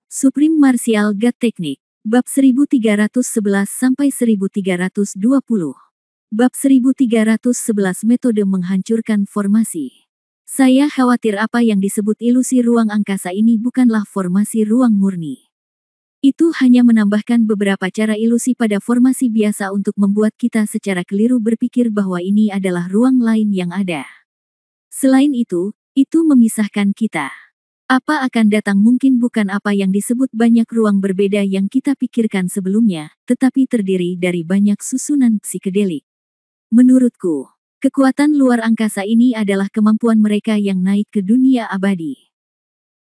Supreme Martial God Technique. Bab 1311-1320. Bab 1311 Metode menghancurkan formasi. Saya khawatir apa yang disebut ilusi ruang angkasa ini bukanlah formasi ruang murni. Itu hanya menambahkan beberapa cara ilusi pada formasi biasa untuk membuat kita secara keliru berpikir bahwa ini adalah ruang lain yang ada. Selain itu memisahkan kita. Apa akan datang mungkin bukan apa yang disebut banyak ruang berbeda yang kita pikirkan sebelumnya, tetapi terdiri dari banyak susunan psikedelik. Menurutku, kekuatan luar angkasa ini adalah kemampuan mereka yang naik ke dunia abadi.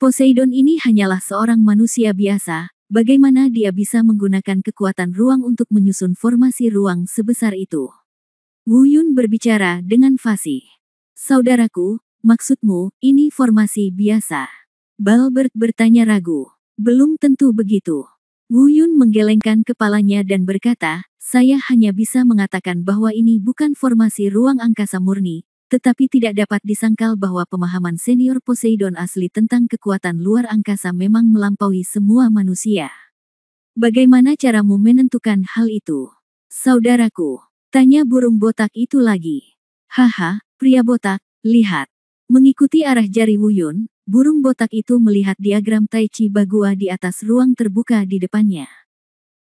Poseidon ini hanyalah seorang manusia biasa, bagaimana dia bisa menggunakan kekuatan ruang untuk menyusun formasi ruang sebesar itu? Wu Yun berbicara dengan fasih. Saudaraku, maksudmu, ini formasi biasa? Balbert bertanya ragu. Belum tentu begitu. Wu Yun menggelengkan kepalanya dan berkata, saya hanya bisa mengatakan bahwa ini bukan formasi ruang angkasa murni, tetapi tidak dapat disangkal bahwa pemahaman senior Poseidon asli tentang kekuatan luar angkasa memang melampaui semua manusia. Bagaimana caramu menentukan hal itu? Saudaraku, tanya burung botak itu lagi. Haha, pria botak, lihat. Mengikuti arah jari Wu Yun, burung botak itu melihat diagram Tai Chi Bagua di atas ruang terbuka di depannya.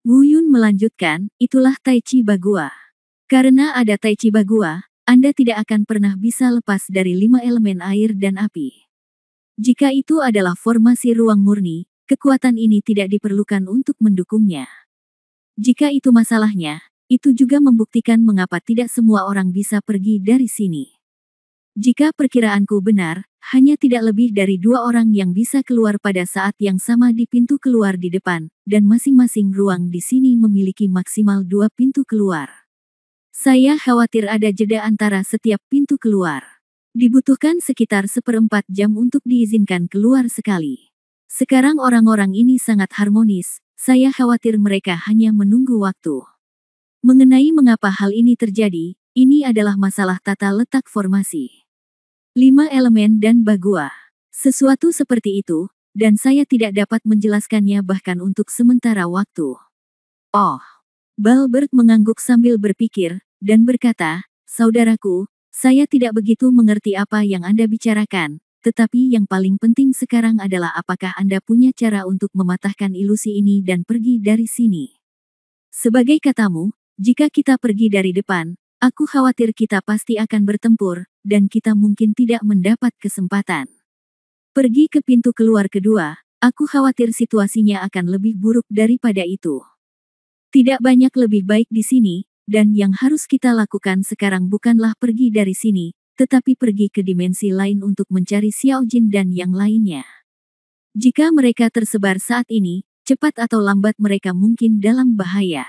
Wu Yun melanjutkan, itulah Tai Chi Bagua. Karena ada Tai Chi Bagua, Anda tidak akan pernah bisa lepas dari 5 elemen air dan api. Jika itu adalah formasi ruang murni, kekuatan ini tidak diperlukan untuk mendukungnya. Jika itu masalahnya, itu juga membuktikan mengapa tidak semua orang bisa pergi dari sini. Jika perkiraanku benar, hanya tidak lebih dari 2 orang yang bisa keluar pada saat yang sama di pintu keluar di depan, dan masing-masing ruang di sini memiliki maksimal 2 pintu keluar. Saya khawatir ada jeda antara setiap pintu keluar. Dibutuhkan sekitar 1/4 jam untuk diizinkan keluar sekali. Sekarang orang-orang ini sangat harmonis, saya khawatir mereka hanya menunggu waktu. Mengenai mengapa hal ini terjadi, ini adalah masalah tata letak formasi. 5 elemen dan bagua. Sesuatu seperti itu, dan saya tidak dapat menjelaskannya bahkan untuk sementara waktu. Oh. Balbert mengangguk sambil berpikir, dan berkata, saudaraku, saya tidak begitu mengerti apa yang Anda bicarakan, tetapi yang paling penting sekarang adalah apakah Anda punya cara untuk mematahkan ilusi ini dan pergi dari sini. Sebagai katamu, jika kita pergi dari depan, aku khawatir kita pasti akan bertempur, dan kita mungkin tidak mendapat kesempatan. Pergi ke pintu keluar kedua, aku khawatir situasinya akan lebih buruk daripada itu. Tidak banyak lebih baik di sini, dan yang harus kita lakukan sekarang bukanlah pergi dari sini, tetapi pergi ke dimensi lain untuk mencari Xiao Jin dan yang lainnya. Jika mereka tersebar saat ini, cepat atau lambat mereka mungkin dalam bahaya.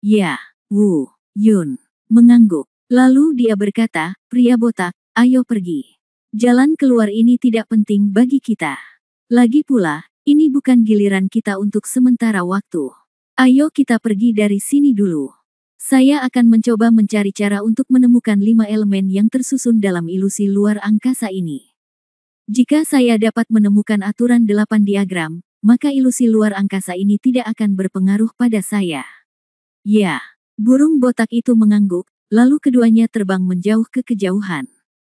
Ya, Wu Yun mengangguk. Lalu dia berkata, pria botak, ayo pergi. Jalan keluar ini tidak penting bagi kita. Lagi pula, ini bukan giliran kita untuk sementara waktu. Ayo kita pergi dari sini dulu. Saya akan mencoba mencari cara untuk menemukan 5 elemen yang tersusun dalam ilusi luar angkasa ini. Jika saya dapat menemukan aturan 8 diagram, maka ilusi luar angkasa ini tidak akan berpengaruh pada saya. Ya, burung botak itu mengangguk. Lalu keduanya terbang menjauh ke kejauhan.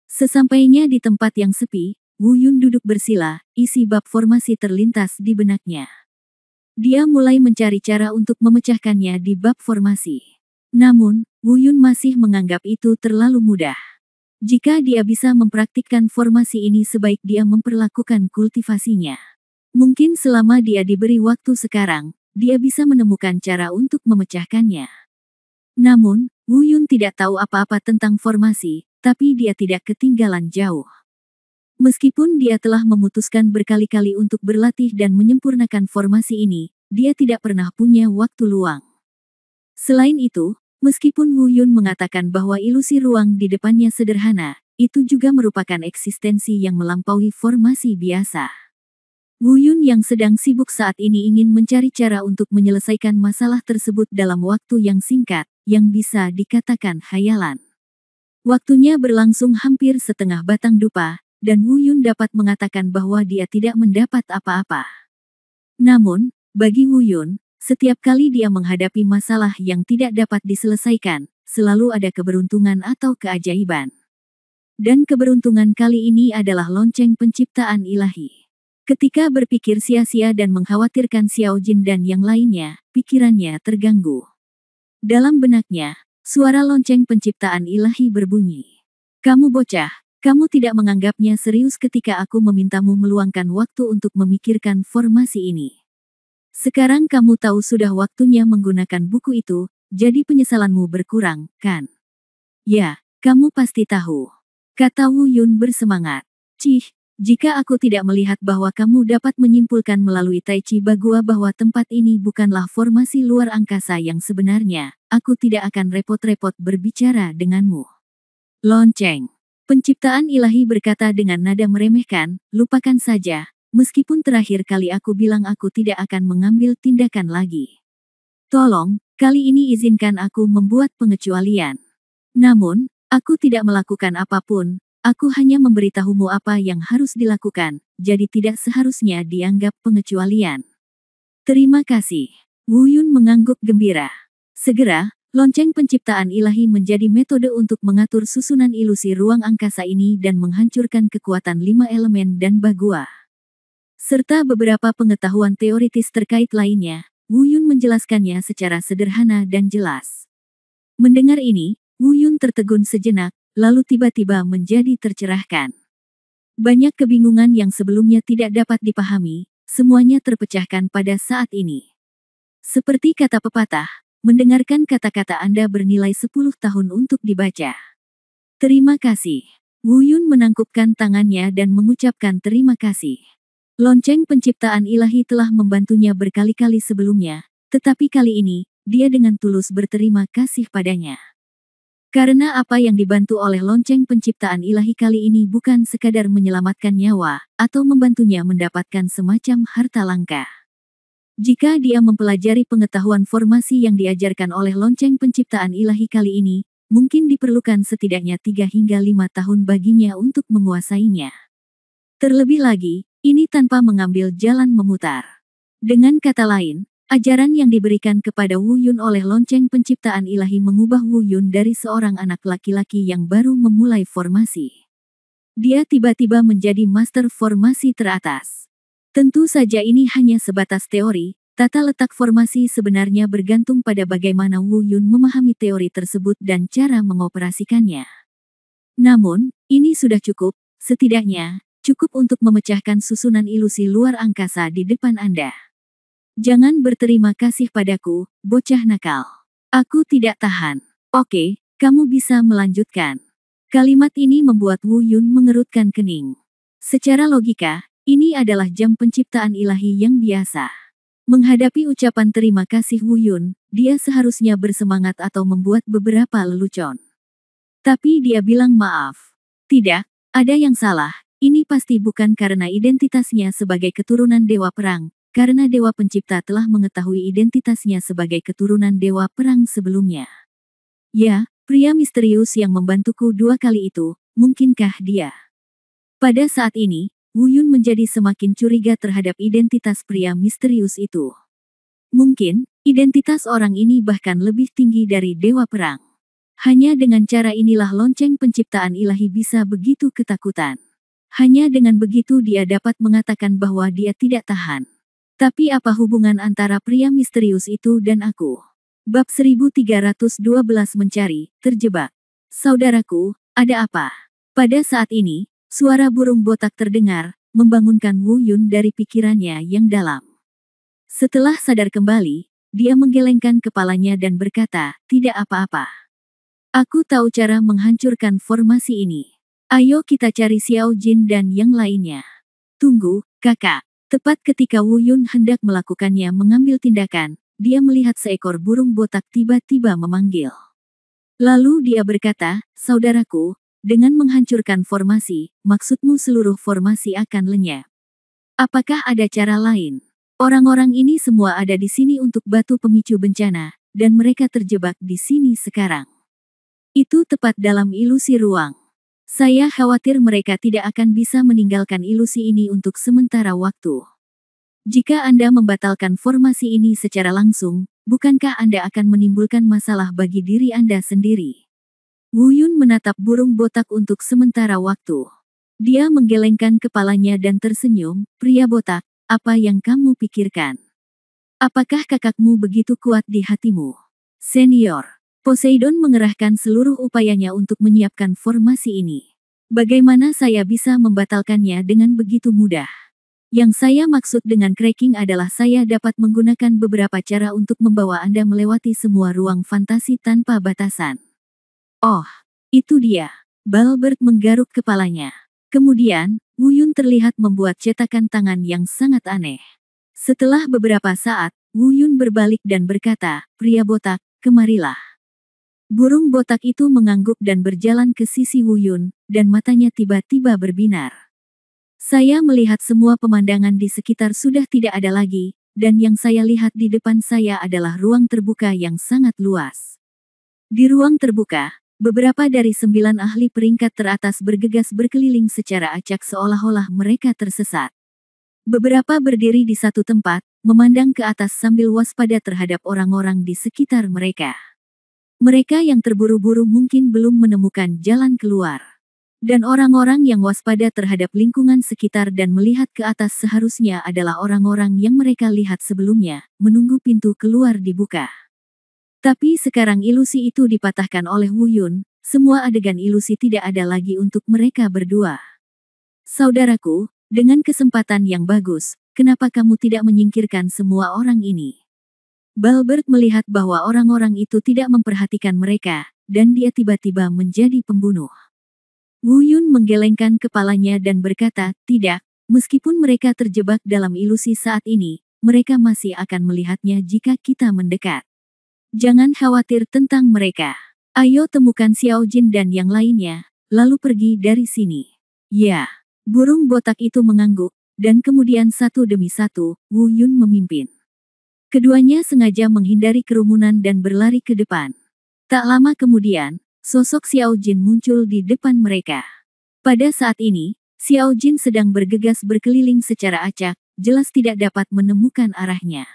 Sesampainya di tempat yang sepi, Wu Yun duduk bersila, isi bab formasi terlintas di benaknya. Dia mulai mencari cara untuk memecahkannya di bab formasi. Namun, Wu Yun masih menganggap itu terlalu mudah. Jika dia bisa mempraktikkan formasi ini sebaik dia memperlakukan kultivasinya. Mungkin selama dia diberi waktu sekarang, dia bisa menemukan cara untuk memecahkannya. Namun, Wu Yun tidak tahu apa-apa tentang formasi, tapi dia tidak ketinggalan jauh. Meskipun dia telah memutuskan berkali-kali untuk berlatih dan menyempurnakan formasi ini, dia tidak pernah punya waktu luang. Selain itu, meskipun Wu Yun mengatakan bahwa ilusi ruang di depannya sederhana, itu juga merupakan eksistensi yang melampaui formasi biasa. Wu Yun yang sedang sibuk saat ini ingin mencari cara untuk menyelesaikan masalah tersebut dalam waktu yang singkat, yang bisa dikatakan khayalan. Waktunya berlangsung hampir setengah batang dupa, dan Wu Yun dapat mengatakan bahwa dia tidak mendapat apa-apa. Namun, bagi Wu Yun, setiap kali dia menghadapi masalah yang tidak dapat diselesaikan, selalu ada keberuntungan atau keajaiban. Dan keberuntungan kali ini adalah lonceng penciptaan ilahi. Ketika berpikir sia-sia dan mengkhawatirkan Xiao Jin dan yang lainnya, pikirannya terganggu. Dalam benaknya, suara lonceng penciptaan ilahi berbunyi. Kamu bocah, kamu tidak menganggapnya serius ketika aku memintamu meluangkan waktu untuk memikirkan formasi ini. Sekarang kamu tahu sudah waktunya menggunakan buku itu, jadi penyesalanmu berkurang, kan? Ya, kamu pasti tahu. Kata Wu Yun bersemangat. Cih, jika aku tidak melihat bahwa kamu dapat menyimpulkan melalui Tai Chi Bagua bahwa tempat ini bukanlah formasi luar angkasa yang sebenarnya, aku tidak akan repot-repot berbicara denganmu. Lonceng. Penciptaan ilahi berkata dengan nada meremehkan, lupakan saja, meskipun terakhir kali aku bilang aku tidak akan mengambil tindakan lagi. Tolong, kali ini izinkan aku membuat pengecualian. Namun, aku tidak melakukan apapun. Aku hanya memberitahumu apa yang harus dilakukan, jadi tidak seharusnya dianggap pengecualian. Terima kasih. Wu Yun mengangguk gembira. Segera, lonceng penciptaan ilahi menjadi metode untuk mengatur susunan ilusi ruang angkasa ini dan menghancurkan kekuatan 5 elemen dan Bagua. Serta beberapa pengetahuan teoritis terkait lainnya, Wu Yun menjelaskannya secara sederhana dan jelas. Mendengar ini, Wu Yun tertegun sejenak, lalu tiba-tiba menjadi tercerahkan. Banyak kebingungan yang sebelumnya tidak dapat dipahami, semuanya terpecahkan pada saat ini. Seperti kata pepatah, mendengarkan kata-kata Anda bernilai 10 tahun untuk dibaca. Terima kasih. Wu Yun menangkupkan tangannya dan mengucapkan terima kasih. Lonceng penciptaan ilahi telah membantunya berkali-kali sebelumnya, tetapi kali ini, dia dengan tulus berterima kasih padanya. Karena apa yang dibantu oleh lonceng penciptaan ilahi kali ini bukan sekadar menyelamatkan nyawa, atau membantunya mendapatkan semacam harta langka. Jika dia mempelajari pengetahuan formasi yang diajarkan oleh lonceng penciptaan ilahi kali ini, mungkin diperlukan setidaknya 3 hingga 5 tahun baginya untuk menguasainya. Terlebih lagi, ini tanpa mengambil jalan memutar. Dengan kata lain, ajaran yang diberikan kepada Wu Yun oleh lonceng penciptaan ilahi mengubah Wu Yun dari seorang anak laki-laki yang baru memulai formasi. Dia tiba-tiba menjadi master formasi teratas. Tentu saja ini hanya sebatas teori, tata letak formasi sebenarnya bergantung pada bagaimana Wu Yun memahami teori tersebut dan cara mengoperasikannya. Namun, ini sudah cukup, setidaknya, cukup untuk memecahkan susunan ilusi luar angkasa di depan Anda. Jangan berterima kasih padaku, bocah nakal. Aku tidak tahan. Oke, kamu bisa melanjutkan. Kalimat ini membuat Wu Yun mengerutkan kening. Secara logika, ini adalah jam penciptaan ilahi yang biasa. Menghadapi ucapan terima kasih Wu Yun, dia seharusnya bersemangat atau membuat beberapa lelucon. Tapi dia bilang maaf. Tidak, ada yang salah. Ini pasti bukan karena identitasnya sebagai keturunan dewa perang. Karena Dewa Pencipta telah mengetahui identitasnya sebagai keturunan Dewa Perang sebelumnya. Ya, pria misterius yang membantuku 2 kali itu, mungkinkah dia? Pada saat ini, Wu Yun menjadi semakin curiga terhadap identitas pria misterius itu. Mungkin, identitas orang ini bahkan lebih tinggi dari Dewa Perang. Hanya dengan cara inilah lonceng penciptaan ilahi bisa begitu ketakutan. Hanya dengan begitu dia dapat mengatakan bahwa dia tidak tahan. Tapi apa hubungan antara pria misterius itu dan aku? Bab 1312 mencari, terjebak. Saudaraku, ada apa? Pada saat ini, suara burung botak terdengar, membangunkan Wu Yun dari pikirannya yang dalam. Setelah sadar kembali, dia menggelengkan kepalanya dan berkata, tidak apa-apa. Aku tahu cara menghancurkan formasi ini. Ayo kita cari Xiao Jin dan yang lainnya. Tunggu, kakak. Tepat ketika Wu Yun hendak melakukannya mengambil tindakan, dia melihat seekor burung botak tiba-tiba memanggil. Lalu dia berkata, saudaraku, dengan menghancurkan formasi, maksudmu seluruh formasi akan lenyap. Apakah ada cara lain? Orang-orang ini semua ada di sini untuk batu pemicu bencana, dan mereka terjebak di sini sekarang. Itu tepat dalam ilusi ruang. Saya khawatir mereka tidak akan bisa meninggalkan ilusi ini untuk sementara waktu. Jika Anda membatalkan formasi ini secara langsung, bukankah Anda akan menimbulkan masalah bagi diri Anda sendiri? Wu Yun menatap burung botak untuk sementara waktu. Dia menggelengkan kepalanya dan tersenyum, "Pria botak, apa yang kamu pikirkan? Apakah kakakmu begitu kuat di hatimu?" "Senior." Poseidon mengerahkan seluruh upayanya untuk menyiapkan formasi ini. "Bagaimana saya bisa membatalkannya dengan begitu mudah? Yang saya maksud dengan cracking adalah saya dapat menggunakan beberapa cara untuk membawa Anda melewati semua ruang fantasi tanpa batasan." "Oh, itu dia." Balbert menggaruk kepalanya. Kemudian, Wu Yun terlihat membuat cetakan tangan yang sangat aneh. Setelah beberapa saat, Wu Yun berbalik dan berkata, "Pria botak, kemarilah." Burung botak itu mengangguk dan berjalan ke sisi Wu Yun, dan matanya tiba-tiba berbinar. "Saya melihat semua pemandangan di sekitar sudah tidak ada lagi, dan yang saya lihat di depan saya adalah ruang terbuka yang sangat luas." Di ruang terbuka, beberapa dari 9 ahli peringkat teratas bergegas berkeliling secara acak seolah-olah mereka tersesat. Beberapa berdiri di satu tempat, memandang ke atas sambil waspada terhadap orang-orang di sekitar mereka. Mereka yang terburu-buru mungkin belum menemukan jalan keluar. Dan orang-orang yang waspada terhadap lingkungan sekitar dan melihat ke atas seharusnya adalah orang-orang yang mereka lihat sebelumnya, menunggu pintu keluar dibuka. Tapi sekarang ilusi itu dipatahkan oleh Wu Yun, semua adegan ilusi tidak ada lagi untuk mereka berdua. "Saudaraku, dengan kesempatan yang bagus, kenapa kamu tidak menyingkirkan semua orang ini?" Balbert melihat bahwa orang-orang itu tidak memperhatikan mereka, dan dia tiba-tiba menjadi pembunuh. Wu Yun menggelengkan kepalanya dan berkata, "Tidak, meskipun mereka terjebak dalam ilusi saat ini, mereka masih akan melihatnya jika kita mendekat. Jangan khawatir tentang mereka. Ayo temukan Xiao Jin dan yang lainnya, lalu pergi dari sini." "Ya." Burung botak itu mengangguk, dan kemudian satu demi satu, Wu Yun memimpin. Keduanya sengaja menghindari kerumunan dan berlari ke depan. Tak lama kemudian, sosok Xiao Jin muncul di depan mereka. Pada saat ini, Xiao Jin sedang bergegas berkeliling secara acak, jelas tidak dapat menemukan arahnya.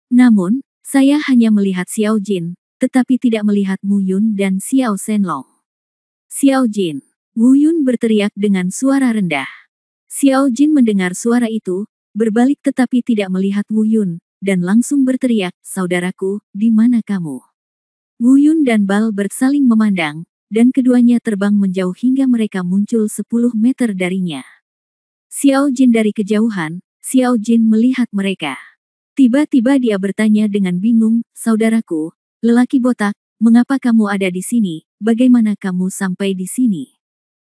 "Namun, saya hanya melihat Xiao Jin, tetapi tidak melihat Mu Yun dan Xiao Shenlong." "Xiao Jin!" Wu Yun berteriak dengan suara rendah. Xiao Jin mendengar suara itu, berbalik tetapi tidak melihat Wu Yun, dan langsung berteriak, "Saudaraku, di mana kamu?" Wu Yun dan Balbert saling memandang, dan keduanya terbang menjauh hingga mereka muncul 10 meter darinya. Xiao Jin dari kejauhan, Xiao Jin melihat mereka. Tiba-tiba dia bertanya dengan bingung, "Saudaraku, lelaki botak, mengapa kamu ada di sini? Bagaimana kamu sampai di sini?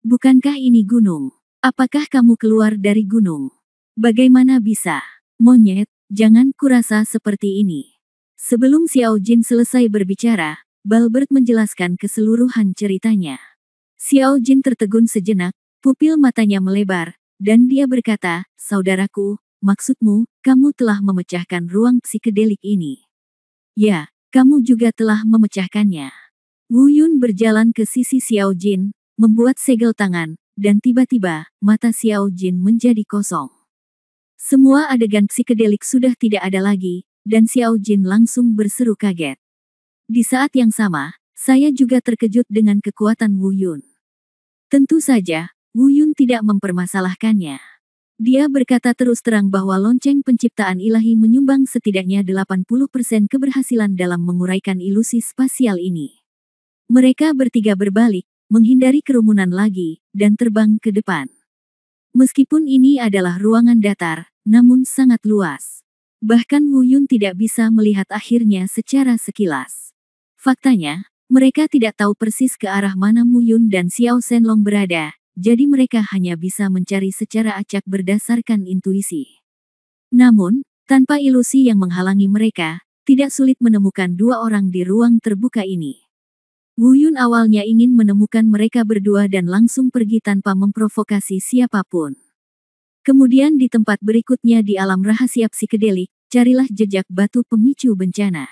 Bukankah ini gunung? Apakah kamu keluar dari gunung? Bagaimana bisa?" "Monyet, jangan kurasa seperti ini." Sebelum Xiao Jin selesai berbicara, Balbert menjelaskan keseluruhan ceritanya. Xiao Jin tertegun sejenak, pupil matanya melebar, dan dia berkata, "Saudaraku, maksudmu, kamu telah memecahkan ruang psikedelik ini?" "Ya, kamu juga telah memecahkannya." Wu Yun berjalan ke sisi Xiao Jin, membuat segel tangan, dan tiba-tiba, mata Xiao Jin menjadi kosong. Semua adegan psikedelik sudah tidak ada lagi, dan Xiao Jin langsung berseru kaget. Di saat yang sama, saya juga terkejut dengan kekuatan Wu Yun. Tentu saja, Wu Yun tidak mempermasalahkannya. Dia berkata terus terang bahwa lonceng penciptaan ilahi menyumbang setidaknya 80% keberhasilan dalam menguraikan ilusi spasial ini. Mereka bertiga berbalik, menghindari kerumunan lagi, dan terbang ke depan. Meskipun ini adalah ruangan datar, namun sangat luas. Bahkan Wu Yun tidak bisa melihat akhirnya secara sekilas. Faktanya, mereka tidak tahu persis ke arah mana Mu Yun dan Xiao Shenlong berada, jadi mereka hanya bisa mencari secara acak berdasarkan intuisi. Namun, tanpa ilusi yang menghalangi mereka, tidak sulit menemukan dua orang di ruang terbuka ini. Wu Yun awalnya ingin menemukan mereka berdua dan langsung pergi tanpa memprovokasi siapapun. Kemudian di tempat berikutnya di alam rahasia psikedelik, carilah jejak batu pemicu bencana.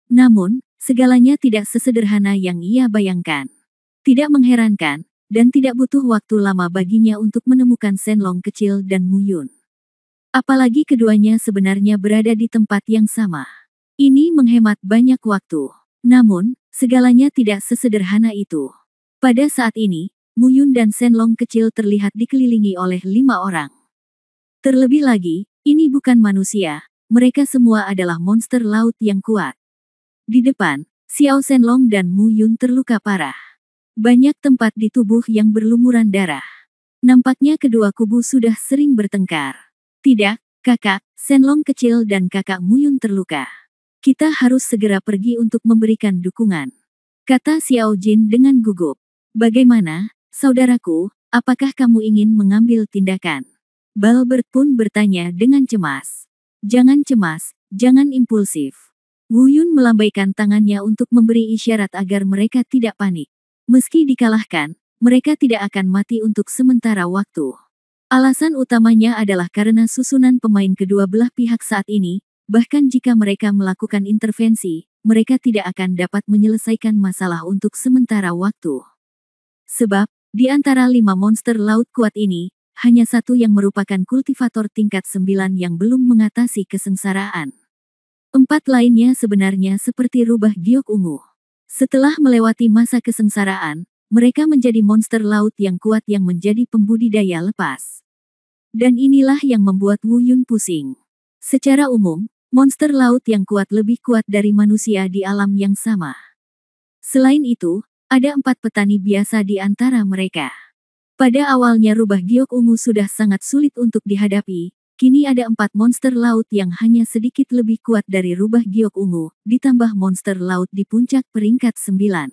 Namun, segalanya tidak sesederhana yang ia bayangkan. Tidak mengherankan, dan tidak butuh waktu lama baginya untuk menemukan Shenlong kecil dan Mu Yun. Apalagi keduanya sebenarnya berada di tempat yang sama. Ini menghemat banyak waktu. Namun, segalanya tidak sesederhana itu. Pada saat ini, Muyun dan Shenlong kecil terlihat dikelilingi oleh 5 orang. Terlebih lagi, ini bukan manusia, mereka semua adalah monster laut yang kuat. Di depan, Xiao Shenlong dan Muyun terluka parah. Banyak tempat di tubuh yang berlumuran darah. Nampaknya kedua kubu sudah sering bertengkar. Tidak, kakak, Shenlong kecil dan kakak Muyun terluka. Kita harus segera pergi untuk memberikan dukungan, kata Xiao Jin dengan gugup. Bagaimana, saudaraku, apakah kamu ingin mengambil tindakan? Balbert pun bertanya dengan cemas. Jangan cemas, jangan impulsif. Wu Yun melambaikan tangannya untuk memberi isyarat agar mereka tidak panik. Meski dikalahkan, mereka tidak akan mati untuk sementara waktu. Alasan utamanya adalah karena susunan pemain kedua belah pihak saat ini, bahkan jika mereka melakukan intervensi, mereka tidak akan dapat menyelesaikan masalah untuk sementara waktu. Sebab, di antara 5 monster laut kuat ini, hanya satu yang merupakan kultivator tingkat 9 yang belum mengatasi kesengsaraan. 4 lainnya sebenarnya seperti rubah giok ungu. Setelah melewati masa kesengsaraan, mereka menjadi monster laut yang kuat yang menjadi pembudidaya lepas. Dan inilah yang membuat Wu Yun pusing. Secara umum, monster laut yang kuat lebih kuat dari manusia di alam yang sama. Selain itu, ada 4 petani biasa di antara mereka. Pada awalnya rubah giok ungu sudah sangat sulit untuk dihadapi, kini ada 4 monster laut yang hanya sedikit lebih kuat dari rubah giok ungu, ditambah monster laut di puncak peringkat 9.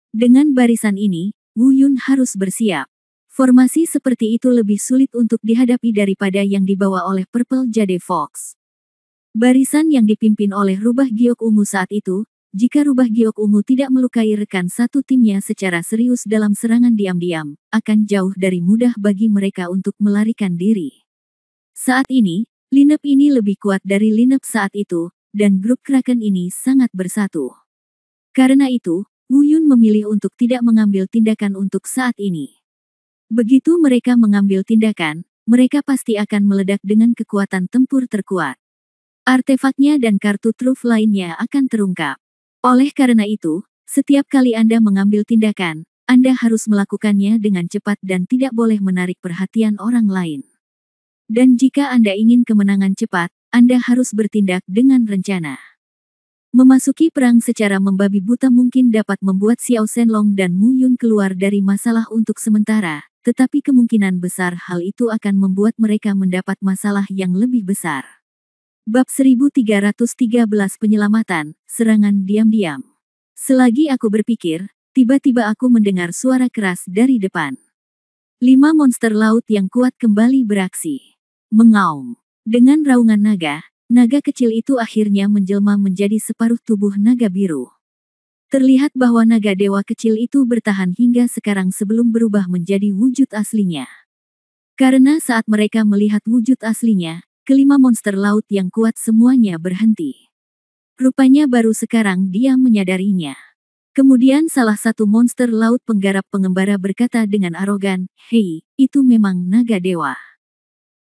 Dengan barisan ini, Wu Yun harus bersiap. Formasi seperti itu lebih sulit untuk dihadapi daripada yang dibawa oleh Purple Jade Fox. Barisan yang dipimpin oleh rubah giok ungu saat itu, jika rubah giok ungu tidak melukai rekan satu timnya secara serius dalam serangan diam-diam, akan jauh dari mudah bagi mereka untuk melarikan diri. Saat ini, lineup ini lebih kuat dari lineup saat itu, dan grup Kraken ini sangat bersatu. Karena itu, Wu Yun memilih untuk tidak mengambil tindakan untuk saat ini. Begitu mereka mengambil tindakan, mereka pasti akan meledak dengan kekuatan tempur terkuat. Artefaknya dan kartu truf lainnya akan terungkap. Oleh karena itu, setiap kali Anda mengambil tindakan, Anda harus melakukannya dengan cepat dan tidak boleh menarik perhatian orang lain. Dan jika Anda ingin kemenangan cepat, Anda harus bertindak dengan rencana. Memasuki perang secara membabi buta mungkin dapat membuat Xiao Shenlong dan Mu Yun keluar dari masalah untuk sementara, tetapi kemungkinan besar hal itu akan membuat mereka mendapat masalah yang lebih besar. Bab 1313 Penyelamatan, Serangan Diam-Diam. Selagi aku berpikir, tiba-tiba aku mendengar suara keras dari depan. 5 monster laut yang kuat kembali beraksi. Mengaum. Dengan raungan naga, naga kecil itu akhirnya menjelma menjadi separuh tubuh naga biru. Terlihat bahwa naga dewa kecil itu bertahan hingga sekarang sebelum berubah menjadi wujud aslinya. Karena saat mereka melihat wujud aslinya, kelima monster laut yang kuat semuanya berhenti. Rupanya baru sekarang dia menyadarinya. Kemudian salah satu monster laut penggarap pengembara berkata dengan arogan, "Hei, itu memang naga dewa.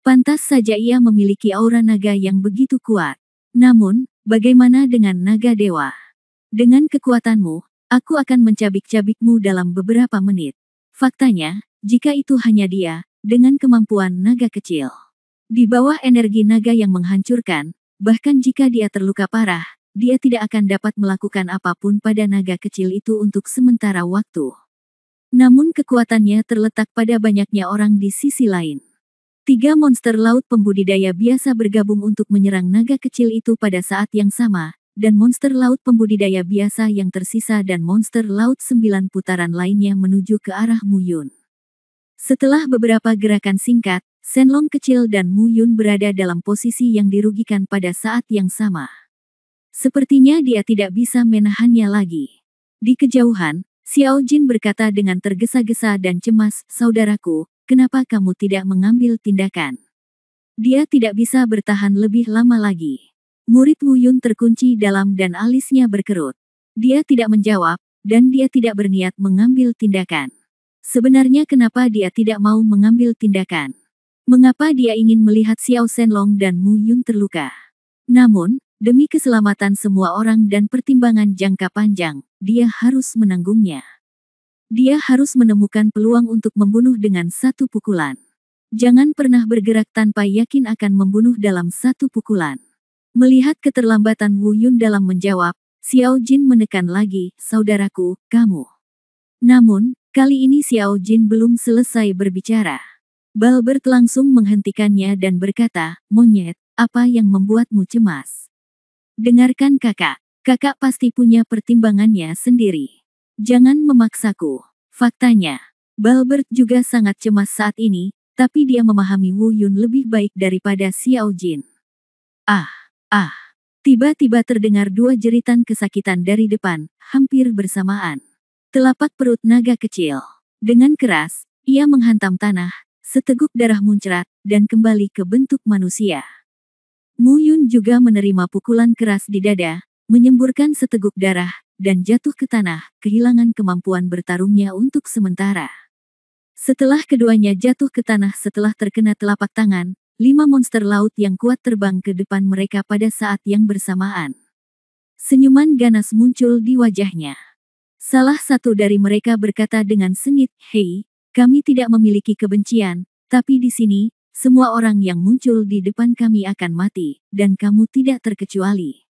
Pantas saja ia memiliki aura naga yang begitu kuat. Namun, bagaimana dengan naga dewa? Dengan kekuatanmu, aku akan mencabik-cabikmu dalam beberapa menit." Faktanya, jika itu hanya dia, dengan kemampuan naga kecil. Di bawah energi naga yang menghancurkan, bahkan jika dia terluka parah, dia tidak akan dapat melakukan apapun pada naga kecil itu untuk sementara waktu. Namun kekuatannya terletak pada banyaknya orang di sisi lain. 3 monster laut pembudidaya biasa bergabung untuk menyerang naga kecil itu pada saat yang sama, dan monster laut pembudidaya biasa yang tersisa dan monster laut 9 putaran lainnya menuju ke arah Mu Yun. Setelah beberapa gerakan singkat, Shenlong kecil dan Mu Yun berada dalam posisi yang dirugikan pada saat yang sama. Sepertinya dia tidak bisa menahannya lagi. Di kejauhan, Xiao Jin berkata dengan tergesa-gesa dan cemas, "Saudaraku, kenapa kamu tidak mengambil tindakan?" Dia tidak bisa bertahan lebih lama lagi. Murid Wu Yun terkunci dalam dan alisnya berkerut. Dia tidak menjawab, dan dia tidak berniat mengambil tindakan. Sebenarnya kenapa dia tidak mau mengambil tindakan? Mengapa dia ingin melihat Xiao Shenlong dan Mu Yun terluka? Namun, demi keselamatan semua orang dan pertimbangan jangka panjang, dia harus menanggungnya. Dia harus menemukan peluang untuk membunuh dengan satu pukulan. Jangan pernah bergerak tanpa yakin akan membunuh dalam satu pukulan. Melihat keterlambatan Wu Yun dalam menjawab, Xiao Jin menekan lagi, "Saudaraku, kamu." Namun, kali ini Xiao Jin belum selesai berbicara. Balbert langsung menghentikannya dan berkata, "Monyet, apa yang membuatmu cemas? Dengarkan kakak. Kakak pasti punya pertimbangannya sendiri. Jangan memaksaku." Faktanya, Balbert juga sangat cemas saat ini, tapi dia memahami Wu Yun lebih baik daripada Xiao Jin. Ah! Tiba-tiba terdengar dua jeritan kesakitan dari depan, hampir bersamaan. Telapak perut naga kecil. Dengan keras, ia menghantam tanah, seteguk darah muncrat, dan kembali ke bentuk manusia. Mu Yun juga menerima pukulan keras di dada, menyemburkan seteguk darah, dan jatuh ke tanah, kehilangan kemampuan bertarungnya untuk sementara. Setelah keduanya jatuh ke tanah setelah terkena telapak tangan, 5 monster laut yang kuat terbang ke depan mereka pada saat yang bersamaan. Senyuman ganas muncul di wajahnya. Salah satu dari mereka berkata dengan sengit, "Hei, kami tidak memiliki kebencian, tapi di sini, semua orang yang muncul di depan kami akan mati, dan kamu tidak terkecuali."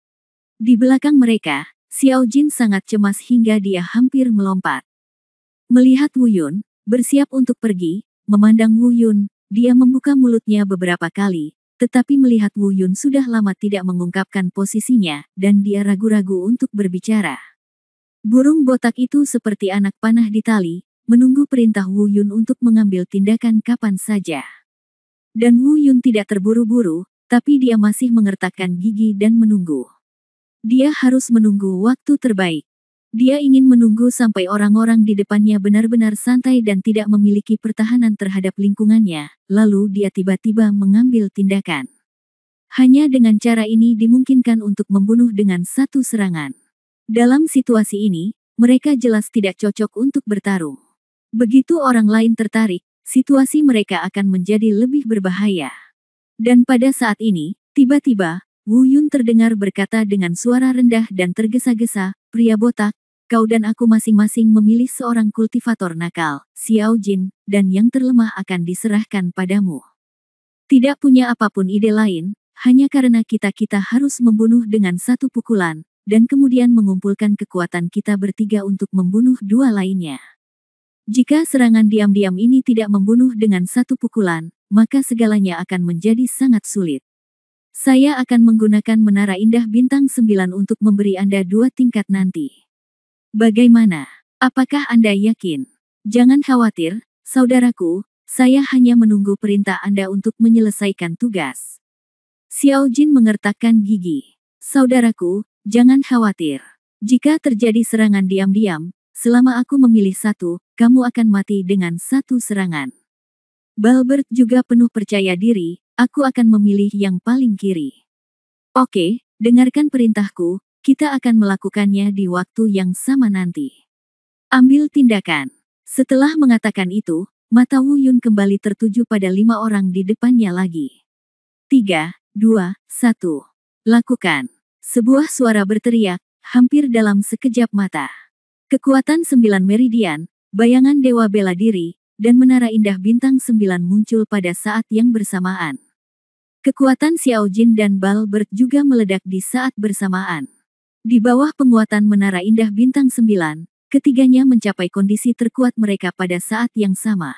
Di belakang mereka, Xiao Jin sangat cemas hingga dia hampir melompat. Melihat Wu Yun, bersiap untuk pergi, memandang Wu Yun, dia membuka mulutnya beberapa kali, tetapi melihat Wu Yun sudah lama tidak mengungkapkan posisinya, dan dia ragu-ragu untuk berbicara. Burung botak itu seperti anak panah di tali, menunggu perintah Wu Yun untuk mengambil tindakan kapan saja. Dan Wu Yun tidak terburu-buru, tapi dia masih mengertakkan gigi dan menunggu. Dia harus menunggu waktu terbaik. Dia ingin menunggu sampai orang-orang di depannya benar-benar santai dan tidak memiliki pertahanan terhadap lingkungannya, lalu dia tiba-tiba mengambil tindakan. Hanya dengan cara ini dimungkinkan untuk membunuh dengan satu serangan. Dalam situasi ini, mereka jelas tidak cocok untuk bertarung. Begitu orang lain tertarik, situasi mereka akan menjadi lebih berbahaya. Dan pada saat ini, tiba-tiba, Wu Yun terdengar berkata dengan suara rendah dan tergesa-gesa, "Pria botak, kau dan aku masing-masing memilih seorang kultivator nakal, Xiao Jin, dan yang terlemah akan diserahkan padamu. Tidak punya apapun ide lain, hanya karena kita harus membunuh dengan satu pukulan, dan kemudian mengumpulkan kekuatan kita bertiga untuk membunuh dua lainnya. Jika serangan diam-diam ini tidak membunuh dengan satu pukulan, maka segalanya akan menjadi sangat sulit. Saya akan menggunakan Menara Indah Bintang 9 untuk memberi Anda 2 tingkat nanti. Bagaimana? Apakah Anda yakin? Jangan khawatir, saudaraku, saya hanya menunggu perintah Anda untuk menyelesaikan tugas." Xiao Jin mengertakkan gigi. "Saudaraku, jangan khawatir. Jika terjadi serangan diam-diam, selama aku memilih satu, kamu akan mati dengan satu serangan." Balbert juga penuh percaya diri, "Aku akan memilih yang paling kiri." "Oke, dengarkan perintahku, kita akan melakukannya di waktu yang sama nanti. Ambil tindakan." Setelah mengatakan itu, mata Wu Yun kembali tertuju pada 5 orang di depannya lagi. 3, 2, 1. Lakukan. Sebuah suara berteriak, hampir dalam sekejap mata. Kekuatan 9 meridian, bayangan dewa bela diri, dan Menara Indah Bintang 9 muncul pada saat yang bersamaan. Kekuatan Xiao Jin dan Balbert juga meledak di saat bersamaan. Di bawah penguatan Menara Indah Bintang 9, ketiganya mencapai kondisi terkuat mereka pada saat yang sama.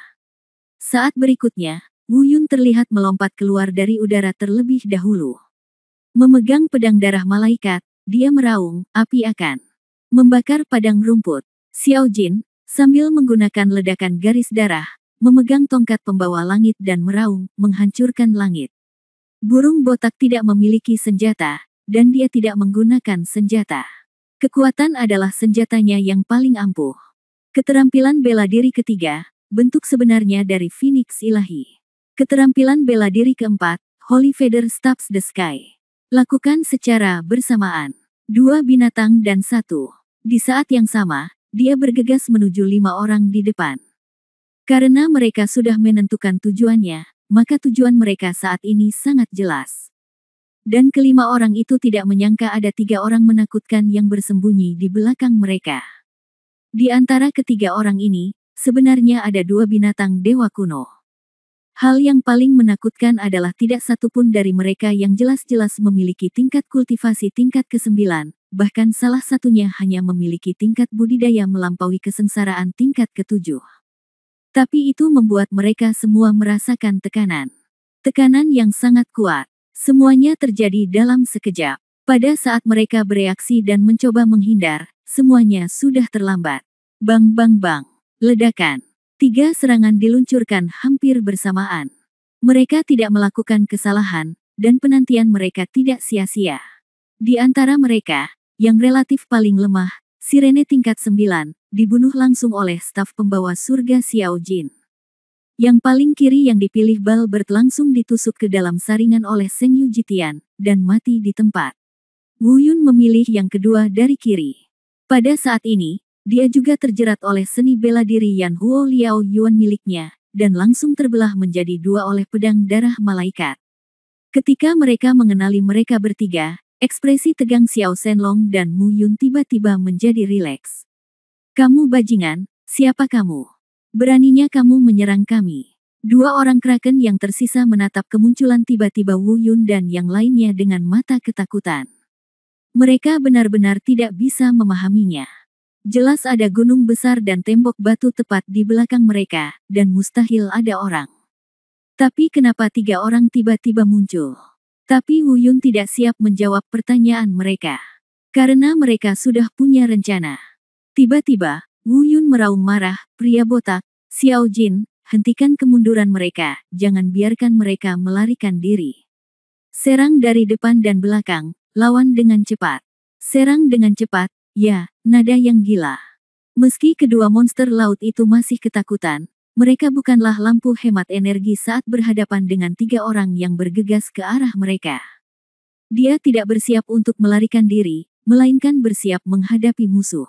Saat berikutnya, Wu Yun terlihat melompat keluar dari udara terlebih dahulu. Memegang pedang darah malaikat, dia meraung, "Api akan membakar padang rumput." Xiao Jin, sambil menggunakan ledakan garis darah, memegang tongkat pembawa langit dan meraung, "Menghancurkan langit." Burung botak tidak memiliki senjata, dan dia tidak menggunakan senjata. Kekuatan adalah senjatanya yang paling ampuh. Keterampilan bela diri ketiga, bentuk sebenarnya dari Phoenix ilahi. Keterampilan bela diri keempat, Holy Feather Stabs the Sky. Lakukan secara bersamaan. 2 binatang dan 1. Di saat yang sama, dia bergegas menuju 5 orang di depan. Karena mereka sudah menentukan tujuannya, maka tujuan mereka saat ini sangat jelas. Dan kelima orang itu tidak menyangka ada 3 orang menakutkan yang bersembunyi di belakang mereka. Di antara ketiga orang ini, sebenarnya ada 2 binatang dewa kuno. Hal yang paling menakutkan adalah tidak satupun dari mereka yang jelas-jelas memiliki tingkat kultivasi tingkat ke-9, bahkan salah satunya hanya memiliki tingkat budidaya melampaui kesengsaraan tingkat ke-7. Tapi itu membuat mereka semua merasakan tekanan. Tekanan yang sangat kuat. Semuanya terjadi dalam sekejap. Pada saat mereka bereaksi dan mencoba menghindar, semuanya sudah terlambat. Bang bang bang. Ledakan. 3 serangan diluncurkan hampir bersamaan. Mereka tidak melakukan kesalahan, dan penantian mereka tidak sia-sia. Di antara mereka, yang relatif paling lemah, Sirene tingkat 9, dibunuh langsung oleh staf pembawa surga Xiao Jin. Yang paling kiri yang dipilih Balbert langsung ditusuk ke dalam saringan oleh Seng Yu Jitian, dan mati di tempat. Wu Yun memilih yang kedua dari kiri. Pada saat ini, dia juga terjerat oleh seni bela diri Yan Huo Liao Yuan miliknya, dan langsung terbelah menjadi 2 oleh pedang darah malaikat. Ketika mereka mengenali mereka bertiga, ekspresi tegang Xiao Shenlong dan Mu Yun tiba-tiba menjadi rileks. Kamu bajingan, siapa kamu? Beraninya kamu menyerang kami. 2 orang kraken yang tersisa menatap kemunculan tiba-tiba Wu Yun dan yang lainnya dengan mata ketakutan. Mereka benar-benar tidak bisa memahaminya. Jelas ada gunung besar dan tembok batu tepat di belakang mereka, dan mustahil ada orang. Tapi kenapa 3 orang tiba-tiba muncul? Tapi Wu Yun tidak siap menjawab pertanyaan mereka. Karena mereka sudah punya rencana. Tiba-tiba, Wu Yun meraung marah, pria botak, Xiao Jin, hentikan kemunduran mereka, jangan biarkan mereka melarikan diri. Serang dari depan dan belakang, lawan dengan cepat. Serang dengan cepat, ya, nada yang gila. Meski kedua monster laut itu masih ketakutan, mereka bukanlah lampu hemat energi saat berhadapan dengan 3 orang yang bergegas ke arah mereka. Dia tidak bersiap untuk melarikan diri, melainkan bersiap menghadapi musuh.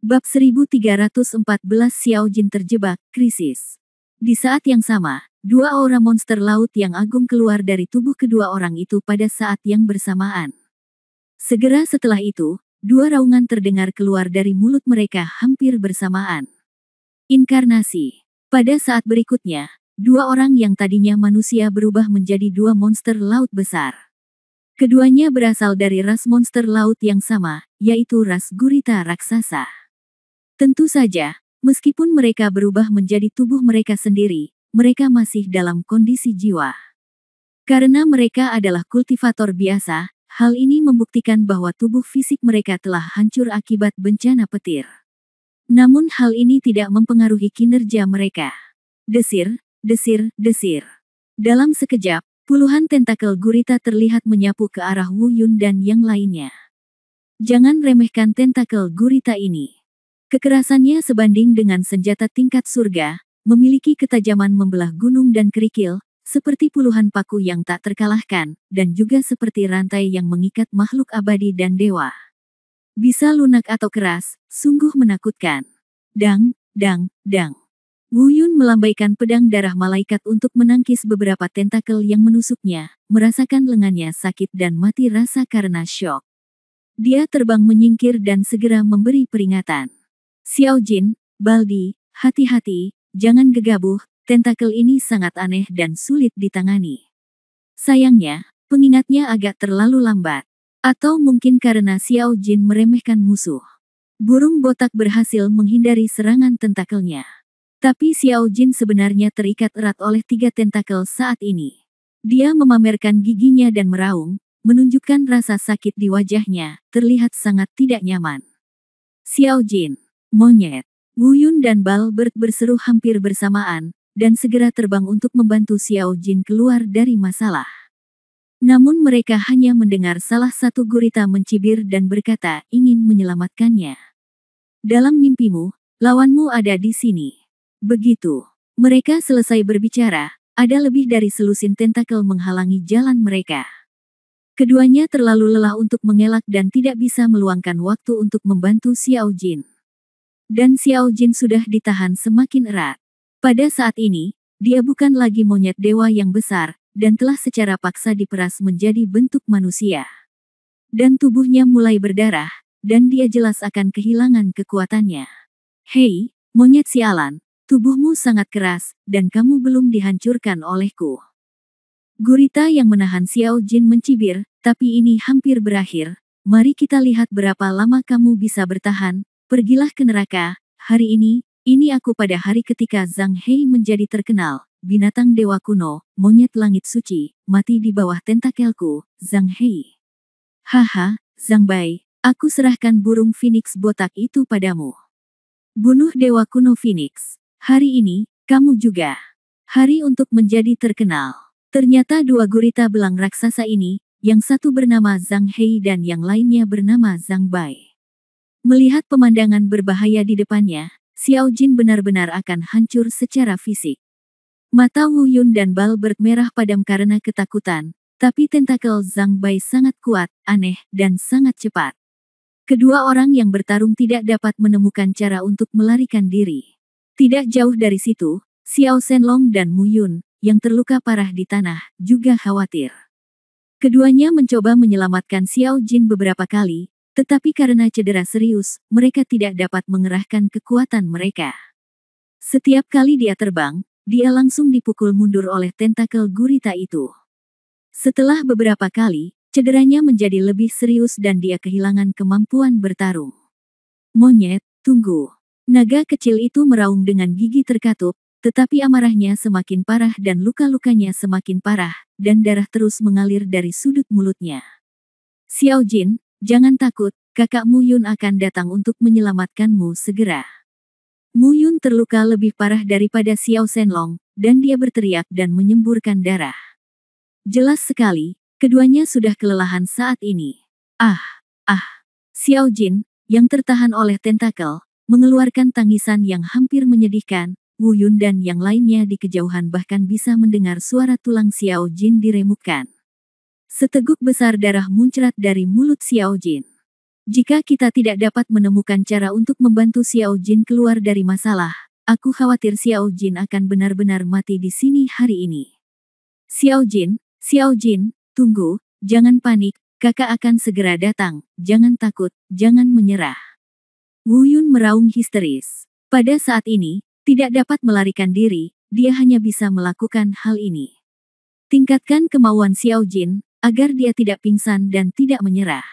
Bab 1314 Xiao Jin terjebak, krisis. Di saat yang sama, 2 aura monster laut yang agung keluar dari tubuh kedua orang itu pada saat yang bersamaan. Segera setelah itu, 2 raungan terdengar keluar dari mulut mereka hampir bersamaan. Inkarnasi. Pada saat berikutnya, 2 orang yang tadinya manusia berubah menjadi 2 monster laut besar. Keduanya berasal dari ras monster laut yang sama, yaitu ras gurita raksasa. Tentu saja, meskipun mereka berubah menjadi tubuh mereka sendiri, mereka masih dalam kondisi jiwa. Karena mereka adalah kultivator biasa, hal ini membuktikan bahwa tubuh fisik mereka telah hancur akibat bencana petir. Namun hal ini tidak mempengaruhi kinerja mereka. Desir, desir, desir. Dalam sekejap, puluhan tentakel gurita terlihat menyapu ke arah Wu Yun dan yang lainnya. Jangan remehkan tentakel gurita ini. Kekerasannya sebanding dengan senjata tingkat surga, memiliki ketajaman membelah gunung dan kerikil, seperti puluhan paku yang tak terkalahkan, dan juga seperti rantai yang mengikat makhluk abadi dan dewa. Bisa lunak atau keras, sungguh menakutkan. Dang, dang, dang. Wu Yun melambaikan pedang darah malaikat untuk menangkis beberapa tentakel yang menusuknya, merasakan lengannya sakit dan mati rasa karena syok. Dia terbang menyingkir dan segera memberi peringatan. Xiao Jin, Baldi, hati-hati, jangan gegabah, tentakel ini sangat aneh dan sulit ditangani. Sayangnya, pengingatnya agak terlalu lambat. Atau mungkin karena Xiao Jin meremehkan musuh. Burung botak berhasil menghindari serangan tentakelnya. Tapi Xiao Jin sebenarnya terikat erat oleh 3 tentakel saat ini. Dia memamerkan giginya dan meraung, menunjukkan rasa sakit di wajahnya, terlihat sangat tidak nyaman. Xiao Jin. Monyet. Wu Yun dan Balbert berseru hampir bersamaan, dan segera terbang untuk membantu Xiao Jin keluar dari masalah. Namun mereka hanya mendengar salah satu gurita mencibir dan berkata ingin menyelamatkannya. Dalam mimpimu, lawanmu ada di sini. Begitu. Mereka selesai berbicara, ada lebih dari selusin tentakel menghalangi jalan mereka. Keduanya terlalu lelah untuk mengelak dan tidak bisa meluangkan waktu untuk membantu Xiao Jin. Dan Xiao Jin sudah ditahan semakin erat. Pada saat ini, dia bukan lagi monyet dewa yang besar, dan telah secara paksa diperas menjadi bentuk manusia. Dan tubuhnya mulai berdarah, dan dia jelas akan kehilangan kekuatannya. Hei, monyet sialan, tubuhmu sangat keras, dan kamu belum dihancurkan olehku. Gurita yang menahan Xiao Jin mencibir, tapi ini hampir berakhir. Mari kita lihat berapa lama kamu bisa bertahan. Pergilah ke neraka. Hari ini aku pada hari ketika Zhang Hei menjadi terkenal. Binatang dewa kuno, monyet langit suci, mati di bawah tentakelku, Zhang Hei. Haha, Zhang Bai, aku serahkan burung Phoenix botak itu padamu. Bunuh dewa kuno Phoenix. Hari ini, kamu juga. Hari untuk menjadi terkenal. Ternyata dua gurita belang raksasa ini, yang satu bernama Zhang Hei dan yang lainnya bernama Zhang Bai. Melihat pemandangan berbahaya di depannya, Xiao Jin benar-benar akan hancur secara fisik. Mata Wu Yun dan Balbert merah padam karena ketakutan, tapi tentakel Zhang Bai sangat kuat, aneh, dan sangat cepat. Kedua orang yang bertarung tidak dapat menemukan cara untuk melarikan diri. Tidak jauh dari situ, Xiao Shenlong dan Mu Yun, yang terluka parah di tanah, juga khawatir. Keduanya mencoba menyelamatkan Xiao Jin beberapa kali, tetapi karena cedera serius, mereka tidak dapat mengerahkan kekuatan mereka. Setiap kali dia terbang, dia langsung dipukul mundur oleh tentakel gurita itu. Setelah beberapa kali, cederanya menjadi lebih serius dan dia kehilangan kemampuan bertarung. Monyet, tunggu. Naga kecil itu meraung dengan gigi terkatup, tetapi amarahnya semakin parah dan luka-lukanya semakin parah, dan darah terus mengalir dari sudut mulutnya. Xiao Jin, jangan takut, kakak Mu Yun akan datang untuk menyelamatkanmu segera. Mu Yun terluka lebih parah daripada Xiao Shenlong, dan dia berteriak dan menyemburkan darah. Jelas sekali, keduanya sudah kelelahan saat ini. Xiao Jin, yang tertahan oleh tentakel, mengeluarkan tangisan yang hampir menyedihkan. Wu Yun dan yang lainnya di kejauhan bahkan bisa mendengar suara tulang Xiao Jin diremukkan. Seteguk besar darah muncrat dari mulut Xiao Jin. Jika kita tidak dapat menemukan cara untuk membantu Xiao Jin keluar dari masalah, aku khawatir Xiao Jin akan benar-benar mati di sini hari ini. Xiao Jin, tunggu, jangan panik, kakak akan segera datang, jangan takut, jangan menyerah. Wu Yun meraung histeris. Pada saat ini, tidak dapat melarikan diri, dia hanya bisa melakukan hal ini. Tingkatkan kemauan Xiao Jin, agar dia tidak pingsan dan tidak menyerah.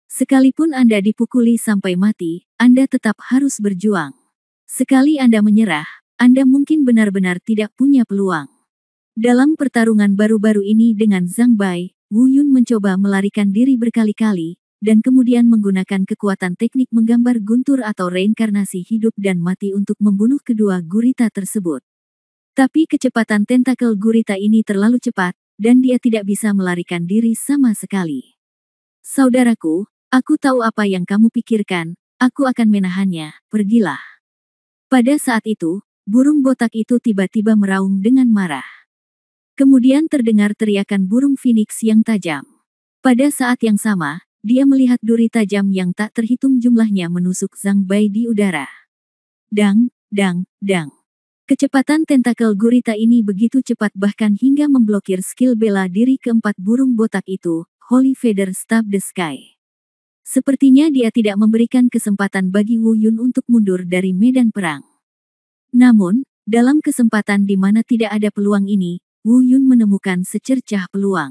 Sekalipun Anda dipukuli sampai mati, Anda tetap harus berjuang. Sekali Anda menyerah, Anda mungkin benar-benar tidak punya peluang. Dalam pertarungan baru-baru ini dengan Zhang Bai, Wu Yun mencoba melarikan diri berkali-kali, dan kemudian menggunakan kekuatan teknik menggambar guntur atau reinkarnasi hidup dan mati untuk membunuh kedua gurita tersebut. Tapi kecepatan tentakel gurita ini terlalu cepat, dan dia tidak bisa melarikan diri sama sekali. Saudaraku, aku tahu apa yang kamu pikirkan, aku akan menahannya, pergilah. Pada saat itu, burung botak itu tiba-tiba meraung dengan marah. Kemudian terdengar teriakan burung Phoenix yang tajam. Pada saat yang sama, dia melihat duri tajam yang tak terhitung jumlahnya menusuk Zhang Bai di udara. Dang, dang, dang. Kecepatan tentakel gurita ini begitu cepat bahkan hingga memblokir skill bela diri keempat burung botak itu, Holy Feather Stab the Sky. Sepertinya dia tidak memberikan kesempatan bagi Wu Yun untuk mundur dari medan perang. Namun, dalam kesempatan di mana tidak ada peluang ini, Wu Yun menemukan secercah peluang.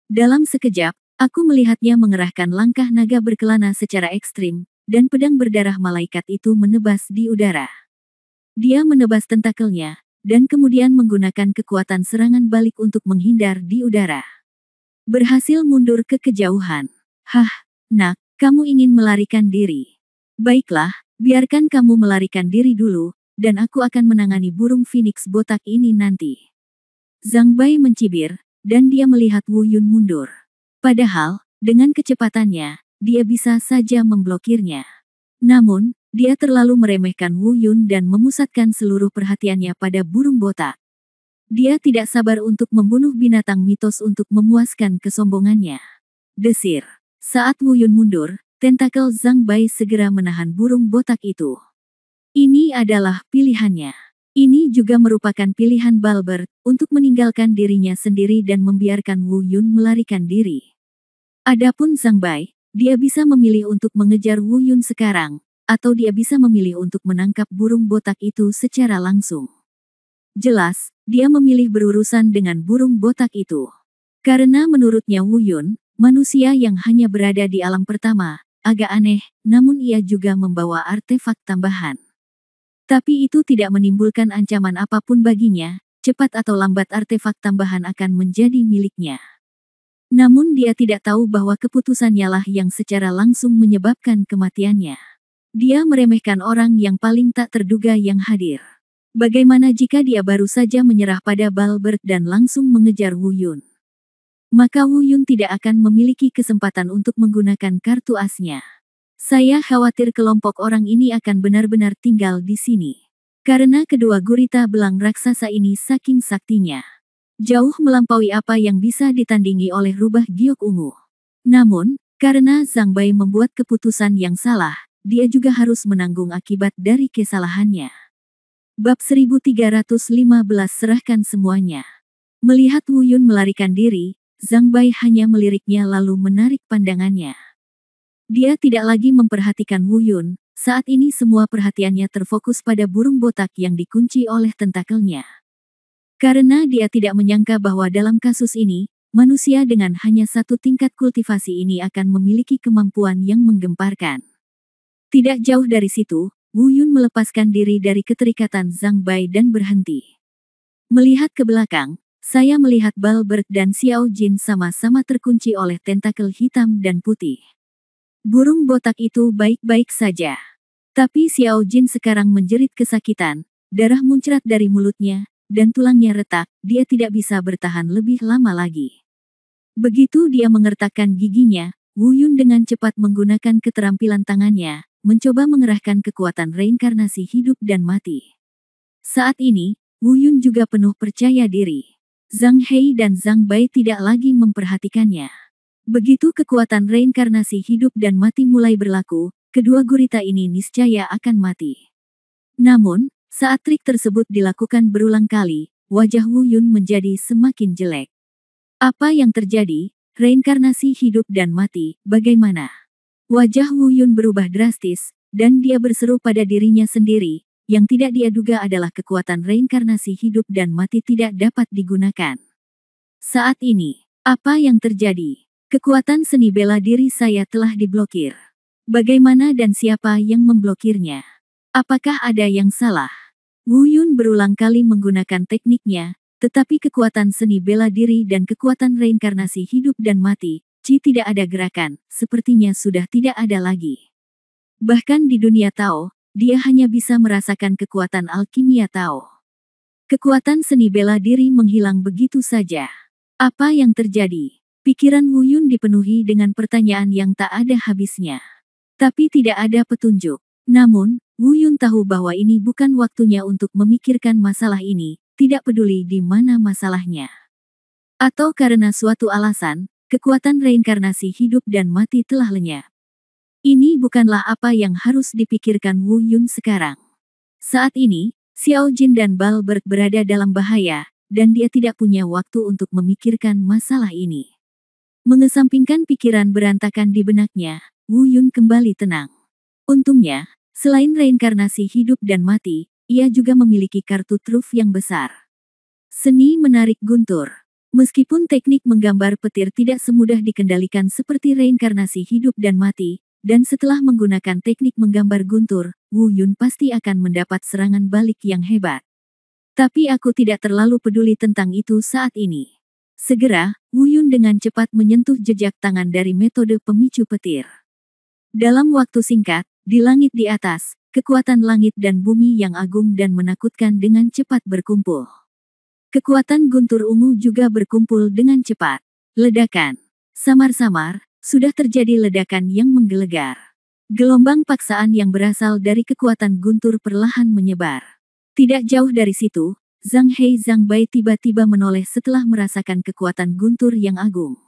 Dalam sekejap, aku melihatnya mengerahkan langkah naga berkelana secara ekstrim, dan pedang berdarah malaikat itu menebas di udara. Dia menebas tentakelnya, dan kemudian menggunakan kekuatan serangan balik untuk menghindar di udara. Berhasil mundur ke kejauhan. Nak, kamu ingin melarikan diri. Baiklah, biarkan kamu melarikan diri dulu, dan aku akan menangani burung Phoenix botak ini nanti. Zhang Bai mencibir, dan dia melihat Wu Yun mundur. Padahal, dengan kecepatannya, dia bisa saja memblokirnya. Namun, dia terlalu meremehkan Wu Yun dan memusatkan seluruh perhatiannya pada burung botak. Dia tidak sabar untuk membunuh binatang mitos untuk memuaskan kesombongannya. Desir. Saat Wu Yun mundur, tentakel Zhang Bai segera menahan burung botak itu. Ini adalah pilihannya. Ini juga merupakan pilihan Balbert untuk meninggalkan dirinya sendiri dan membiarkan Wu Yun melarikan diri. Adapun Zhang Bai, dia bisa memilih untuk mengejar Wu Yun sekarang, atau dia bisa memilih untuk menangkap burung botak itu secara langsung. Jelas, dia memilih berurusan dengan burung botak itu. Karena menurutnya Wu Yun, manusia yang hanya berada di alam pertama, agak aneh, namun ia juga membawa artefak tambahan. Tapi itu tidak menimbulkan ancaman apapun baginya, cepat atau lambat artefak tambahan akan menjadi miliknya. Namun dia tidak tahu bahwa keputusannya lah yang secara langsung menyebabkan kematiannya. Dia meremehkan orang yang paling tak terduga yang hadir. Bagaimana jika dia baru saja menyerah pada Balbert dan langsung mengejar Wu Yun? Maka Wu Yun tidak akan memiliki kesempatan untuk menggunakan kartu asnya. Saya khawatir kelompok orang ini akan benar-benar tinggal di sini. Karena kedua gurita belang raksasa ini saking saktinya. Jauh melampaui apa yang bisa ditandingi oleh rubah giok ungu. Namun, karena Zhang Bai membuat keputusan yang salah, dia juga harus menanggung akibat dari kesalahannya. Bab 1315 serahkan semuanya. Melihat Wu Yun melarikan diri, Zhang Bai hanya meliriknya lalu menarik pandangannya. Dia tidak lagi memperhatikan Wu Yun, saat ini semua perhatiannya terfokus pada burung botak yang dikunci oleh tentakelnya. Karena dia tidak menyangka bahwa dalam kasus ini, manusia dengan hanya satu tingkat kultivasi ini akan memiliki kemampuan yang menggemparkan. Tidak jauh dari situ, Wu Yun melepaskan diri dari keterikatan Zhang Bai dan berhenti. Melihat ke belakang, saya melihat Balbert dan Xiao Jin sama-sama terkunci oleh tentakel hitam dan putih. Burung botak itu baik-baik saja. Tapi Xiao Jin sekarang menjerit kesakitan, darah muncrat dari mulutnya, dan tulangnya retak, dia tidak bisa bertahan lebih lama lagi. Begitu dia mengertakkan giginya, Wu Yun dengan cepat menggunakan keterampilan tangannya, mencoba mengerahkan kekuatan reinkarnasi hidup dan mati. Saat ini, Wu Yun juga penuh percaya diri. Zhang Hei dan Zhang Bai tidak lagi memperhatikannya. Begitu kekuatan reinkarnasi hidup dan mati mulai berlaku, kedua gurita ini niscaya akan mati. Namun, saat trik tersebut dilakukan berulang kali, wajah Wu Yun menjadi semakin jelek. Apa yang terjadi? Reinkarnasi hidup dan mati, bagaimana? Wajah Wu Yun berubah drastis, dan dia berseru pada dirinya sendiri, yang tidak dia duga adalah kekuatan reinkarnasi hidup dan mati tidak dapat digunakan. Saat ini, apa yang terjadi? Kekuatan seni bela diri saya telah diblokir. Bagaimana dan siapa yang memblokirnya? Apakah ada yang salah? Wu Yun berulang kali menggunakan tekniknya, tetapi kekuatan seni bela diri dan kekuatan reinkarnasi hidup dan mati, tidak ada gerakan, sepertinya sudah tidak ada lagi. Bahkan di dunia Tao, dia hanya bisa merasakan kekuatan alkimia Tao. Kekuatan seni bela diri menghilang begitu saja. Apa yang terjadi? Pikiran Wu Yun dipenuhi dengan pertanyaan yang tak ada habisnya. Tapi tidak ada petunjuk. Namun, Wu Yun tahu bahwa ini bukan waktunya untuk memikirkan masalah ini, tidak peduli di mana masalahnya. Atau karena suatu alasan, kekuatan reinkarnasi hidup dan mati telah lenyap. Ini bukanlah apa yang harus dipikirkan Wu Yun sekarang. Saat ini, Xiao Jin dan Balbert berada dalam bahaya, dan dia tidak punya waktu untuk memikirkan masalah ini. Mengesampingkan pikiran berantakan di benaknya, Wu Yun kembali tenang. Untungnya, selain reinkarnasi hidup dan mati, ia juga memiliki kartu truf yang besar. Seni menarik guntur. Meskipun teknik menggambar petir tidak semudah dikendalikan seperti reinkarnasi hidup dan mati, dan setelah menggunakan teknik menggambar guntur, Wu Yun pasti akan mendapat serangan balik yang hebat. Tapi aku tidak terlalu peduli tentang itu saat ini. Segera, Wu Yun dengan cepat menyentuh jejak tangan dari metode pemicu petir. Dalam waktu singkat, di langit di atas, kekuatan langit dan bumi yang agung dan menakutkan dengan cepat berkumpul. Kekuatan guntur ungu juga berkumpul dengan cepat. Ledakan. Samar-samar, sudah terjadi ledakan yang menggelegar. Gelombang paksaan yang berasal dari kekuatan guntur perlahan menyebar. Tidak jauh dari situ, Zhang Hei Zhang Bai tiba-tiba menoleh setelah merasakan kekuatan guntur yang agung.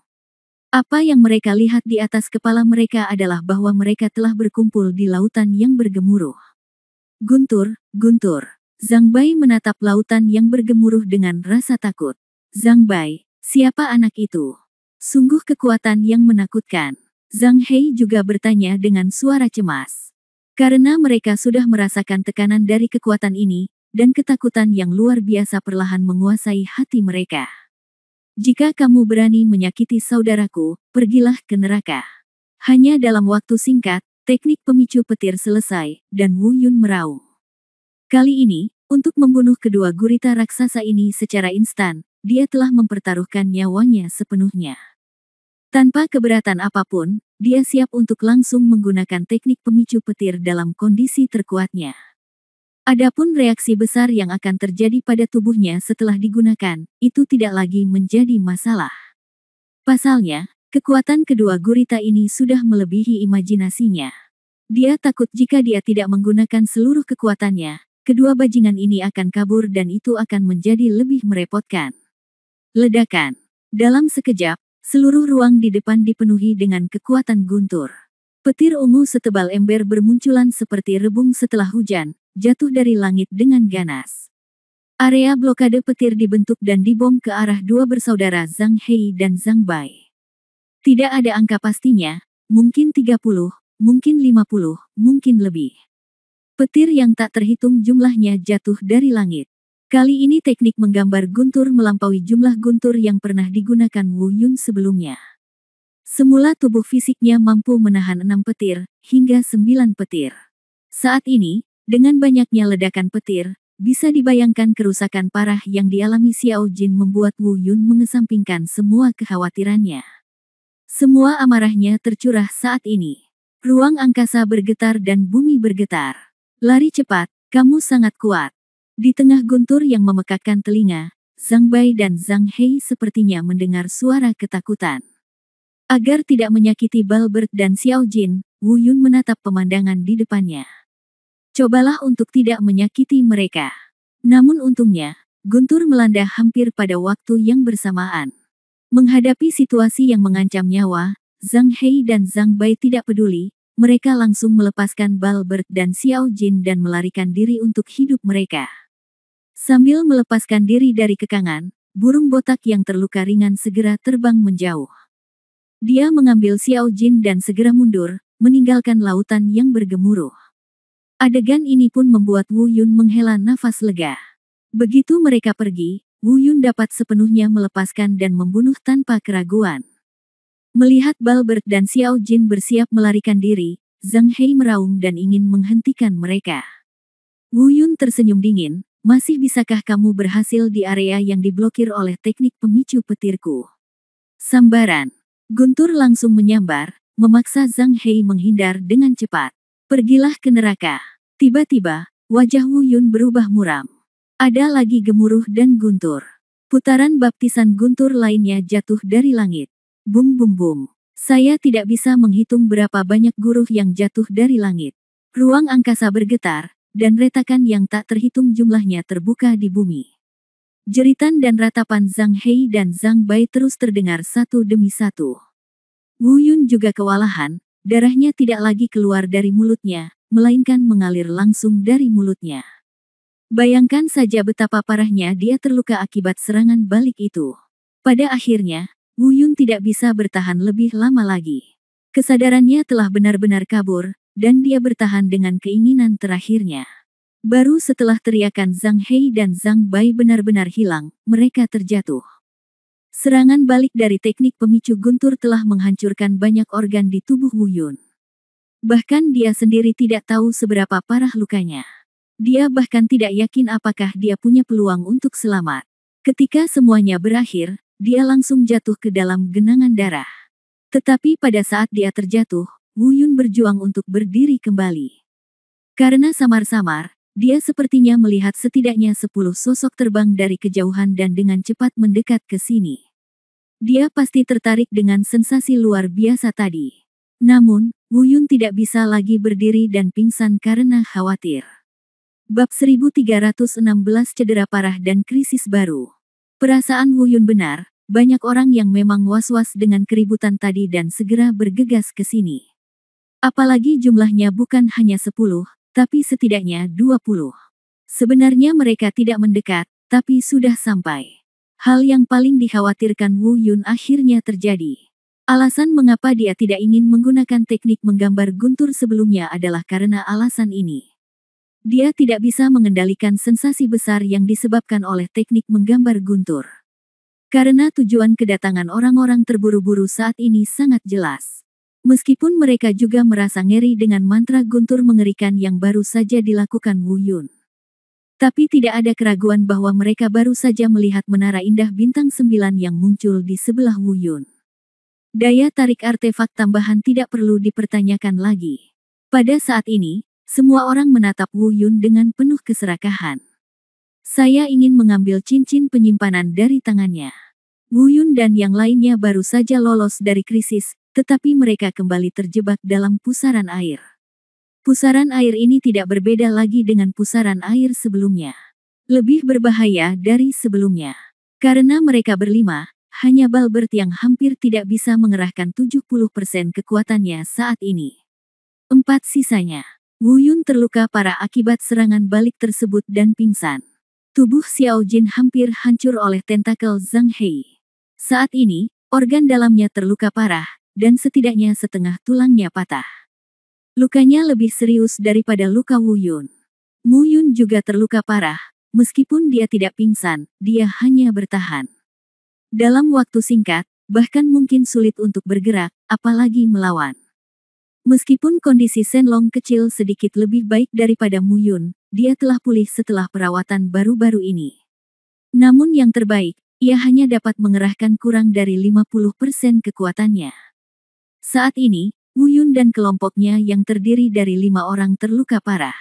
Apa yang mereka lihat di atas kepala mereka adalah bahwa mereka telah berkumpul di lautan yang bergemuruh. Guntur, guntur. Zhang Bai menatap lautan yang bergemuruh dengan rasa takut. Zhang Bai, siapa anak itu? Sungguh kekuatan yang menakutkan. Zhang Hei juga bertanya dengan suara cemas. Karena mereka sudah merasakan tekanan dari kekuatan ini, dan ketakutan yang luar biasa perlahan menguasai hati mereka. Jika kamu berani menyakiti saudaraku, pergilah ke neraka. Hanya dalam waktu singkat, teknik pemicu petir selesai, dan Wu Yun meraung. Kali ini, untuk membunuh kedua gurita raksasa ini secara instan, dia telah mempertaruhkan nyawanya sepenuhnya. Tanpa keberatan apapun, dia siap untuk langsung menggunakan teknik pemicu petir dalam kondisi terkuatnya. Adapun reaksi besar yang akan terjadi pada tubuhnya setelah digunakan, itu tidak lagi menjadi masalah. Pasalnya, kekuatan kedua gurita ini sudah melebihi imajinasinya. Dia takut jika dia tidak menggunakan seluruh kekuatannya, kedua bajingan ini akan kabur dan itu akan menjadi lebih merepotkan. Ledakan. Dalam sekejap, seluruh ruang di depan dipenuhi dengan kekuatan guntur. Petir ungu setebal ember bermunculan seperti rebung setelah hujan, jatuh dari langit dengan ganas. Area blokade petir dibentuk dan dibom ke arah dua bersaudara Zhang Hei dan Zhang Bai. Tidak ada angka pastinya, mungkin 30, mungkin 50, mungkin lebih. Petir yang tak terhitung jumlahnya jatuh dari langit. Kali ini teknik menggambar guntur melampaui jumlah guntur yang pernah digunakan Wu Yun sebelumnya. Semula tubuh fisiknya mampu menahan 6 petir, hingga 9 petir. Saat ini, dengan banyaknya ledakan petir, bisa dibayangkan kerusakan parah yang dialami Xiao Jin membuat Wu Yun mengesampingkan semua kekhawatirannya. Semua amarahnya tercurah saat ini. Ruang angkasa bergetar dan bumi bergetar. Lari cepat, kamu sangat kuat. Di tengah guntur yang memekakkan telinga, Zhang Bai dan Zhang Hei sepertinya mendengar suara ketakutan. Agar tidak menyakiti Balbert dan Xiao Jin, Wu Yun menatap pemandangan di depannya. Cobalah untuk tidak menyakiti mereka. Namun untungnya, guntur melanda hampir pada waktu yang bersamaan. Menghadapi situasi yang mengancam nyawa, Zhang Hei dan Zhang Bai tidak peduli. Mereka langsung melepaskan Balbert dan Xiao Jin dan melarikan diri untuk hidup mereka. Sambil melepaskan diri dari kekangan, burung botak yang terluka ringan segera terbang menjauh. Dia mengambil Xiao Jin dan segera mundur, meninggalkan lautan yang bergemuruh. Adegan ini pun membuat Wu Yun menghela nafas lega. Begitu mereka pergi, Wu Yun dapat sepenuhnya melepaskan dan membunuh tanpa keraguan. Melihat Balbert dan Xiao Jin bersiap melarikan diri, Zhang Hei meraung dan ingin menghentikan mereka. Wu Yun tersenyum dingin, masih bisakah kamu berhasil di area yang diblokir oleh teknik pemicu petirku? Sambaran. Guntur langsung menyambar, memaksa Zhang Hei menghindar dengan cepat. Pergilah ke neraka. Tiba-tiba, wajah Wu Yun berubah muram. Ada lagi gemuruh dan guntur. Putaran baptisan guntur lainnya jatuh dari langit. Bum bum bum. Saya tidak bisa menghitung berapa banyak guruh yang jatuh dari langit. Ruang angkasa bergetar, dan retakan yang tak terhitung jumlahnya terbuka di bumi. Jeritan dan ratapan Zhang Hei dan Zhang Bai terus terdengar satu demi satu. Wu Yun juga kewalahan, darahnya tidak lagi keluar dari mulutnya, melainkan mengalir langsung dari mulutnya. Bayangkan saja betapa parahnya dia terluka akibat serangan balik itu. Pada akhirnya, Wu Yun tidak bisa bertahan lebih lama lagi. Kesadarannya telah benar-benar kabur, dan dia bertahan dengan keinginan terakhirnya. Baru setelah teriakan Zhang Hei dan Zhang Bai benar-benar hilang, mereka terjatuh. Serangan balik dari teknik pemicu guntur telah menghancurkan banyak organ di tubuh Wu Yun. Bahkan dia sendiri tidak tahu seberapa parah lukanya. Dia bahkan tidak yakin apakah dia punya peluang untuk selamat. Ketika semuanya berakhir, dia langsung jatuh ke dalam genangan darah. Tetapi pada saat dia terjatuh, Wu Yun berjuang untuk berdiri kembali. Karena samar-samar, dia sepertinya melihat setidaknya 10 sosok terbang dari kejauhan dan dengan cepat mendekat ke sini. Dia pasti tertarik dengan sensasi luar biasa tadi. Namun, Wu Yun tidak bisa lagi berdiri dan pingsan karena khawatir. Bab 1316 Cedera Parah dan Krisis Baru. Perasaan Wu Yun benar, banyak orang yang memang was-was dengan keributan tadi dan segera bergegas ke sini. Apalagi jumlahnya bukan hanya 10, tapi setidaknya 20. Sebenarnya mereka tidak mendekat, tapi sudah sampai. Hal yang paling dikhawatirkan Wu Yun akhirnya terjadi. Alasan mengapa dia tidak ingin menggunakan teknik menggambar guntur sebelumnya adalah karena alasan ini. Dia tidak bisa mengendalikan sensasi besar yang disebabkan oleh teknik menggambar guntur. Karena tujuan kedatangan orang-orang terburu-buru saat ini sangat jelas. Meskipun mereka juga merasa ngeri dengan mantra guntur mengerikan yang baru saja dilakukan Wu Yun. Tapi tidak ada keraguan bahwa mereka baru saja melihat menara indah bintang 9 yang muncul di sebelah Wu Yun. Daya tarik artefak tambahan tidak perlu dipertanyakan lagi. Pada saat ini, semua orang menatap Wu Yun dengan penuh keserakahan. Saya ingin mengambil cincin penyimpanan dari tangannya. Wu Yun dan yang lainnya baru saja lolos dari krisis, tetapi mereka kembali terjebak dalam pusaran air. Pusaran air ini tidak berbeda lagi dengan pusaran air sebelumnya. Lebih berbahaya dari sebelumnya. Karena mereka berlima, hanya Balbert yang hampir tidak bisa mengerahkan 70% kekuatannya saat ini. 4 sisanya. Wu Yun terluka parah akibat serangan balik tersebut dan pingsan. Tubuh Xiao Jin hampir hancur oleh tentakel Zhang Hei. Saat ini, organ dalamnya terluka parah, dan setidaknya setengah tulangnya patah. Lukanya lebih serius daripada luka Wu Yun. Wu Yun juga terluka parah, meskipun dia tidak pingsan, dia hanya bertahan. Dalam waktu singkat, bahkan mungkin sulit untuk bergerak, apalagi melawan. Meskipun kondisi Shenlong kecil sedikit lebih baik daripada Wu Yun, dia telah pulih setelah perawatan baru-baru ini. Namun yang terbaik, ia hanya dapat mengerahkan kurang dari 50% kekuatannya. Saat ini, Wu Yun dan kelompoknya yang terdiri dari 5 orang terluka parah.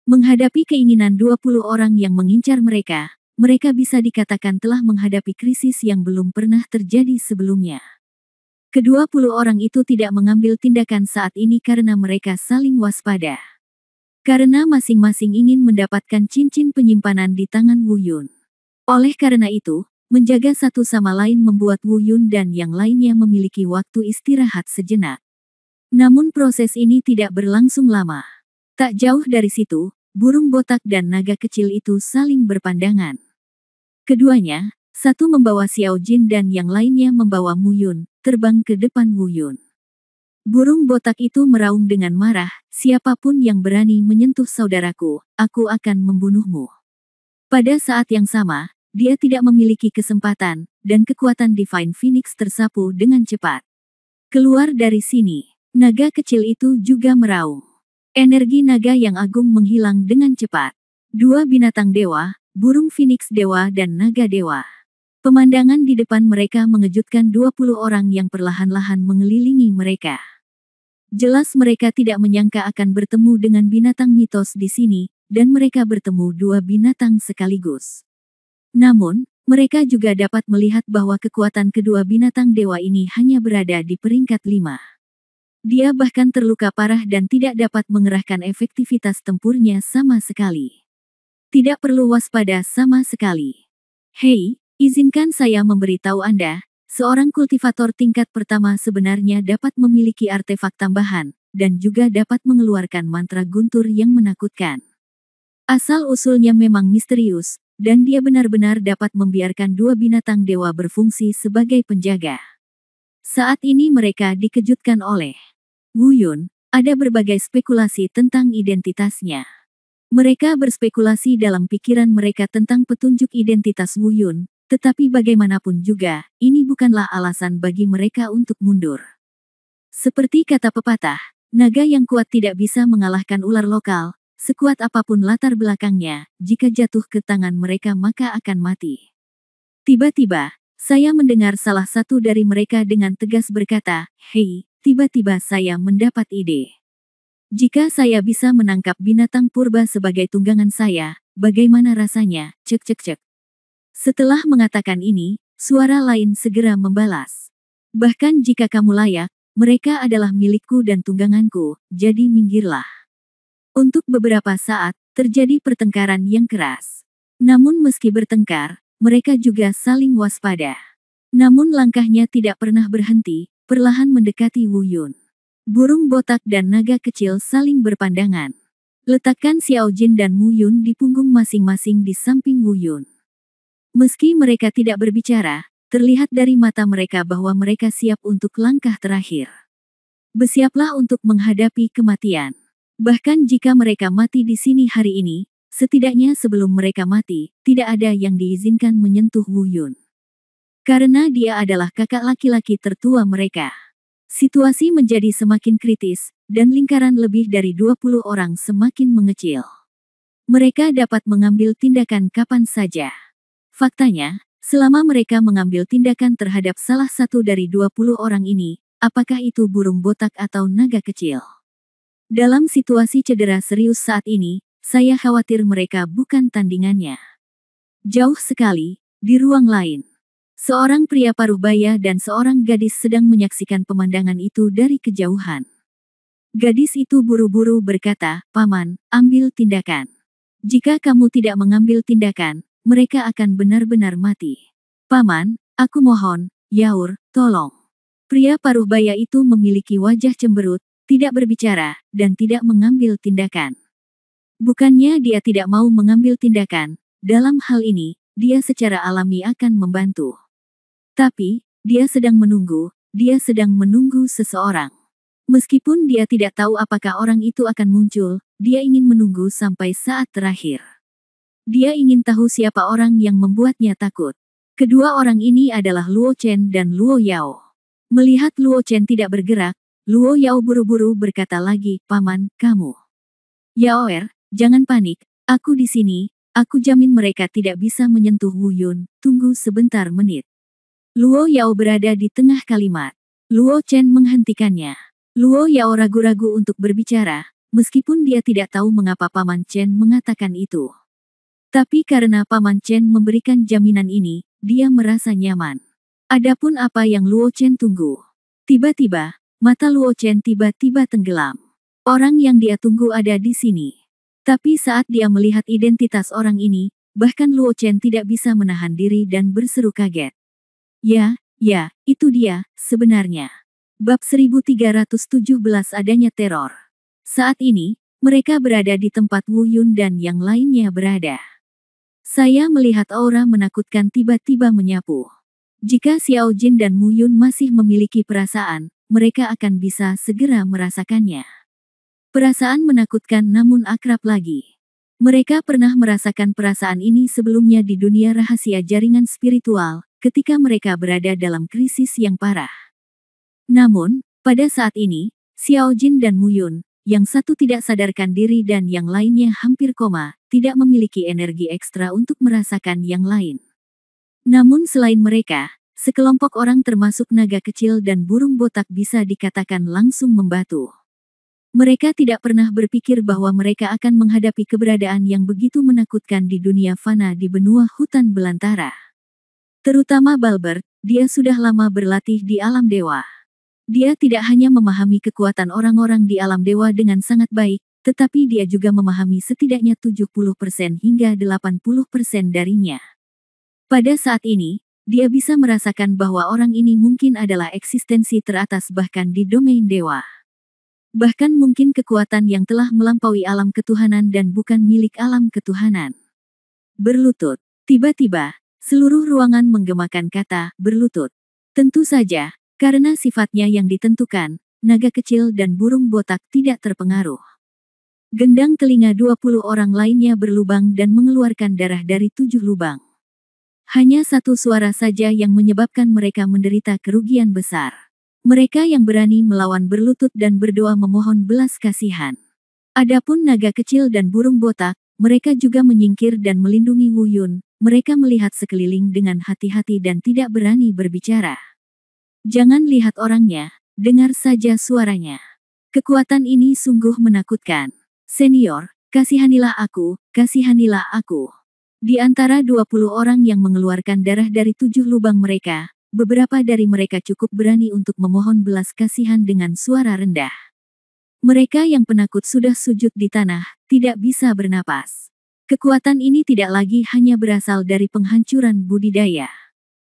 Menghadapi keinginan 20 orang yang mengincar mereka, mereka bisa dikatakan telah menghadapi krisis yang belum pernah terjadi sebelumnya. Ke-20 orang itu tidak mengambil tindakan saat ini karena mereka saling waspada. Karena masing-masing ingin mendapatkan cincin penyimpanan di tangan Wu Yun. Oleh karena itu, menjaga satu sama lain membuat Wu Yun dan yang lainnya memiliki waktu istirahat sejenak. Namun proses ini tidak berlangsung lama. Tak jauh dari situ, burung botak dan naga kecil itu saling berpandangan. Keduanya, satu membawa Xiao Jin dan yang lainnya membawa Wu Yun, terbang ke depan Wu Yun. Burung botak itu meraung dengan marah, siapapun yang berani menyentuh saudaraku, aku akan membunuhmu. Pada saat yang sama, dia tidak memiliki kesempatan, dan kekuatan Divine Phoenix tersapu dengan cepat. Keluar dari sini, naga kecil itu juga meraung. Energi naga yang agung menghilang dengan cepat. 2 binatang dewa, burung Phoenix dewa dan naga dewa. Pemandangan di depan mereka mengejutkan 20 orang yang perlahan-lahan mengelilingi mereka. Jelas mereka tidak menyangka akan bertemu dengan binatang mitos di sini, dan mereka bertemu 2 binatang sekaligus. Namun, mereka juga dapat melihat bahwa kekuatan kedua binatang dewa ini hanya berada di peringkat 5. Dia bahkan terluka parah dan tidak dapat mengerahkan efektivitas tempurnya sama sekali. Tidak perlu waspada sama sekali. Hei, izinkan saya memberitahu Anda, seorang kultivator tingkat pertama sebenarnya dapat memiliki artefak tambahan, dan juga dapat mengeluarkan mantra guntur yang menakutkan. Asal-usulnya memang misterius, dan dia benar-benar dapat membiarkan 2 binatang dewa berfungsi sebagai penjaga. Saat ini mereka dikejutkan oleh Wu Yun. Ada berbagai spekulasi tentang identitasnya. Mereka berspekulasi dalam pikiran mereka tentang petunjuk identitas Wu Yun, tetapi bagaimanapun juga, ini bukanlah alasan bagi mereka untuk mundur. Seperti kata pepatah, naga yang kuat tidak bisa mengalahkan ular lokal, sekuat apapun latar belakangnya, jika jatuh ke tangan mereka maka akan mati. Tiba-tiba, saya mendengar salah satu dari mereka dengan tegas berkata, "Hei, tiba-tiba saya mendapat ide. Jika saya bisa menangkap binatang purba sebagai tunggangan saya, bagaimana rasanya, cek-cek-cek." Setelah mengatakan ini, suara lain segera membalas. "Bahkan jika kamu layak, mereka adalah milikku dan tungganganku, jadi minggirlah." Untuk beberapa saat, terjadi pertengkaran yang keras. Namun meski bertengkar, mereka juga saling waspada. Namun langkahnya tidak pernah berhenti, perlahan mendekati Wu Yun. Burung botak dan naga kecil saling berpandangan. Letakkan Xiao Jin dan Mu Yun di punggung masing-masing di samping Wu Yun. Meski mereka tidak berbicara, terlihat dari mata mereka bahwa mereka siap untuk langkah terakhir. Bersiaplah untuk menghadapi kematian. Bahkan jika mereka mati di sini hari ini, setidaknya sebelum mereka mati, tidak ada yang diizinkan menyentuh Wu Yun. Karena dia adalah kakak laki-laki tertua mereka. Situasi menjadi semakin kritis, dan lingkaran lebih dari 20 orang semakin mengecil. Mereka dapat mengambil tindakan kapan saja. Faktanya, selama mereka mengambil tindakan terhadap salah satu dari 20 orang ini, apakah itu burung botak atau naga kecil? Dalam situasi cedera serius saat ini, saya khawatir mereka bukan tandingannya. Jauh sekali, di ruang lain. Seorang pria paruh baya dan seorang gadis sedang menyaksikan pemandangan itu dari kejauhan. Gadis itu buru-buru berkata, "Paman, ambil tindakan. Jika kamu tidak mengambil tindakan, mereka akan benar-benar mati." "Paman, aku mohon, Yaur, tolong." Pria paruh baya itu memiliki wajah cemberut, tidak berbicara, dan tidak mengambil tindakan. Bukannya dia tidak mau mengambil tindakan, dalam hal ini, dia secara alami akan membantu. Tapi, dia sedang menunggu seseorang. Meskipun dia tidak tahu apakah orang itu akan muncul, dia ingin menunggu sampai saat terakhir. Dia ingin tahu siapa orang yang membuatnya takut. Kedua orang ini adalah Luo Chen dan Luo Yao. Melihat Luo Chen tidak bergerak, Luo Yao buru-buru berkata lagi, "Paman, kamu." "Yaoer, jangan panik, aku di sini, aku jamin mereka tidak bisa menyentuh Wu Yun, tunggu sebentar menit." Luo Yao berada di tengah kalimat. Luo Chen menghentikannya. Luo Yao ragu-ragu untuk berbicara, meskipun dia tidak tahu mengapa Paman Chen mengatakan itu. Tapi karena Paman Chen memberikan jaminan ini, dia merasa nyaman. Adapun apa yang Luo Chen tunggu? Tiba-tiba, mata Luo Chen tiba-tiba tenggelam. Orang yang dia tunggu ada di sini. Tapi saat dia melihat identitas orang ini, bahkan Luo Chen tidak bisa menahan diri dan berseru kaget. Ya, itu dia, sebenarnya. Bab 1317 adanya teror. Saat ini, mereka berada di tempat Wu Yun dan yang lainnya berada. Saya melihat aura menakutkan tiba-tiba menyapu. Jika Xiao Jin dan Mu Yun masih memiliki perasaan, mereka akan bisa segera merasakannya. Perasaan menakutkan namun akrab lagi. Mereka pernah merasakan perasaan ini sebelumnya di dunia rahasia jaringan spiritual, ketika mereka berada dalam krisis yang parah. Namun, pada saat ini, Xiao Jin dan Mu Yun, yang satu tidak sadarkan diri dan yang lainnya hampir koma, tidak memiliki energi ekstra untuk merasakan yang lain. Namun selain mereka, sekelompok orang termasuk naga kecil dan burung botak bisa dikatakan langsung membatu. Mereka tidak pernah berpikir bahwa mereka akan menghadapi keberadaan yang begitu menakutkan di dunia fana di benua hutan belantara. Terutama Balbert, dia sudah lama berlatih di alam dewa. Dia tidak hanya memahami kekuatan orang-orang di alam dewa dengan sangat baik, tetapi dia juga memahami setidaknya 70% hingga 80% darinya. Pada saat ini, dia bisa merasakan bahwa orang ini mungkin adalah eksistensi teratas bahkan di domain dewa. Bahkan mungkin kekuatan yang telah melampaui alam ketuhanan dan bukan milik alam ketuhanan. Berlutut. Tiba-tiba, seluruh ruangan menggemakan kata berlutut. Tentu saja, karena sifatnya yang ditentukan, naga kecil dan burung botak tidak terpengaruh. Gendang telinga 20 orang lainnya berlubang dan mengeluarkan darah dari 7 lubang. Hanya satu suara saja yang menyebabkan mereka menderita kerugian besar. Mereka yang berani melawan berlutut dan berdoa memohon belas kasihan. Adapun naga kecil dan burung botak, mereka juga menyingkir dan melindungi Wu Yun. Mereka melihat sekeliling dengan hati-hati dan tidak berani berbicara. Jangan lihat orangnya, dengar saja suaranya. Kekuatan ini sungguh menakutkan. Senior, kasihanilah aku, kasihanilah aku. Di antara 20 orang yang mengeluarkan darah dari 7 lubang mereka, beberapa dari mereka cukup berani untuk memohon belas kasihan dengan suara rendah. Mereka yang penakut sudah sujud di tanah, tidak bisa bernapas. Kekuatan ini tidak lagi hanya berasal dari penghancuran budidaya.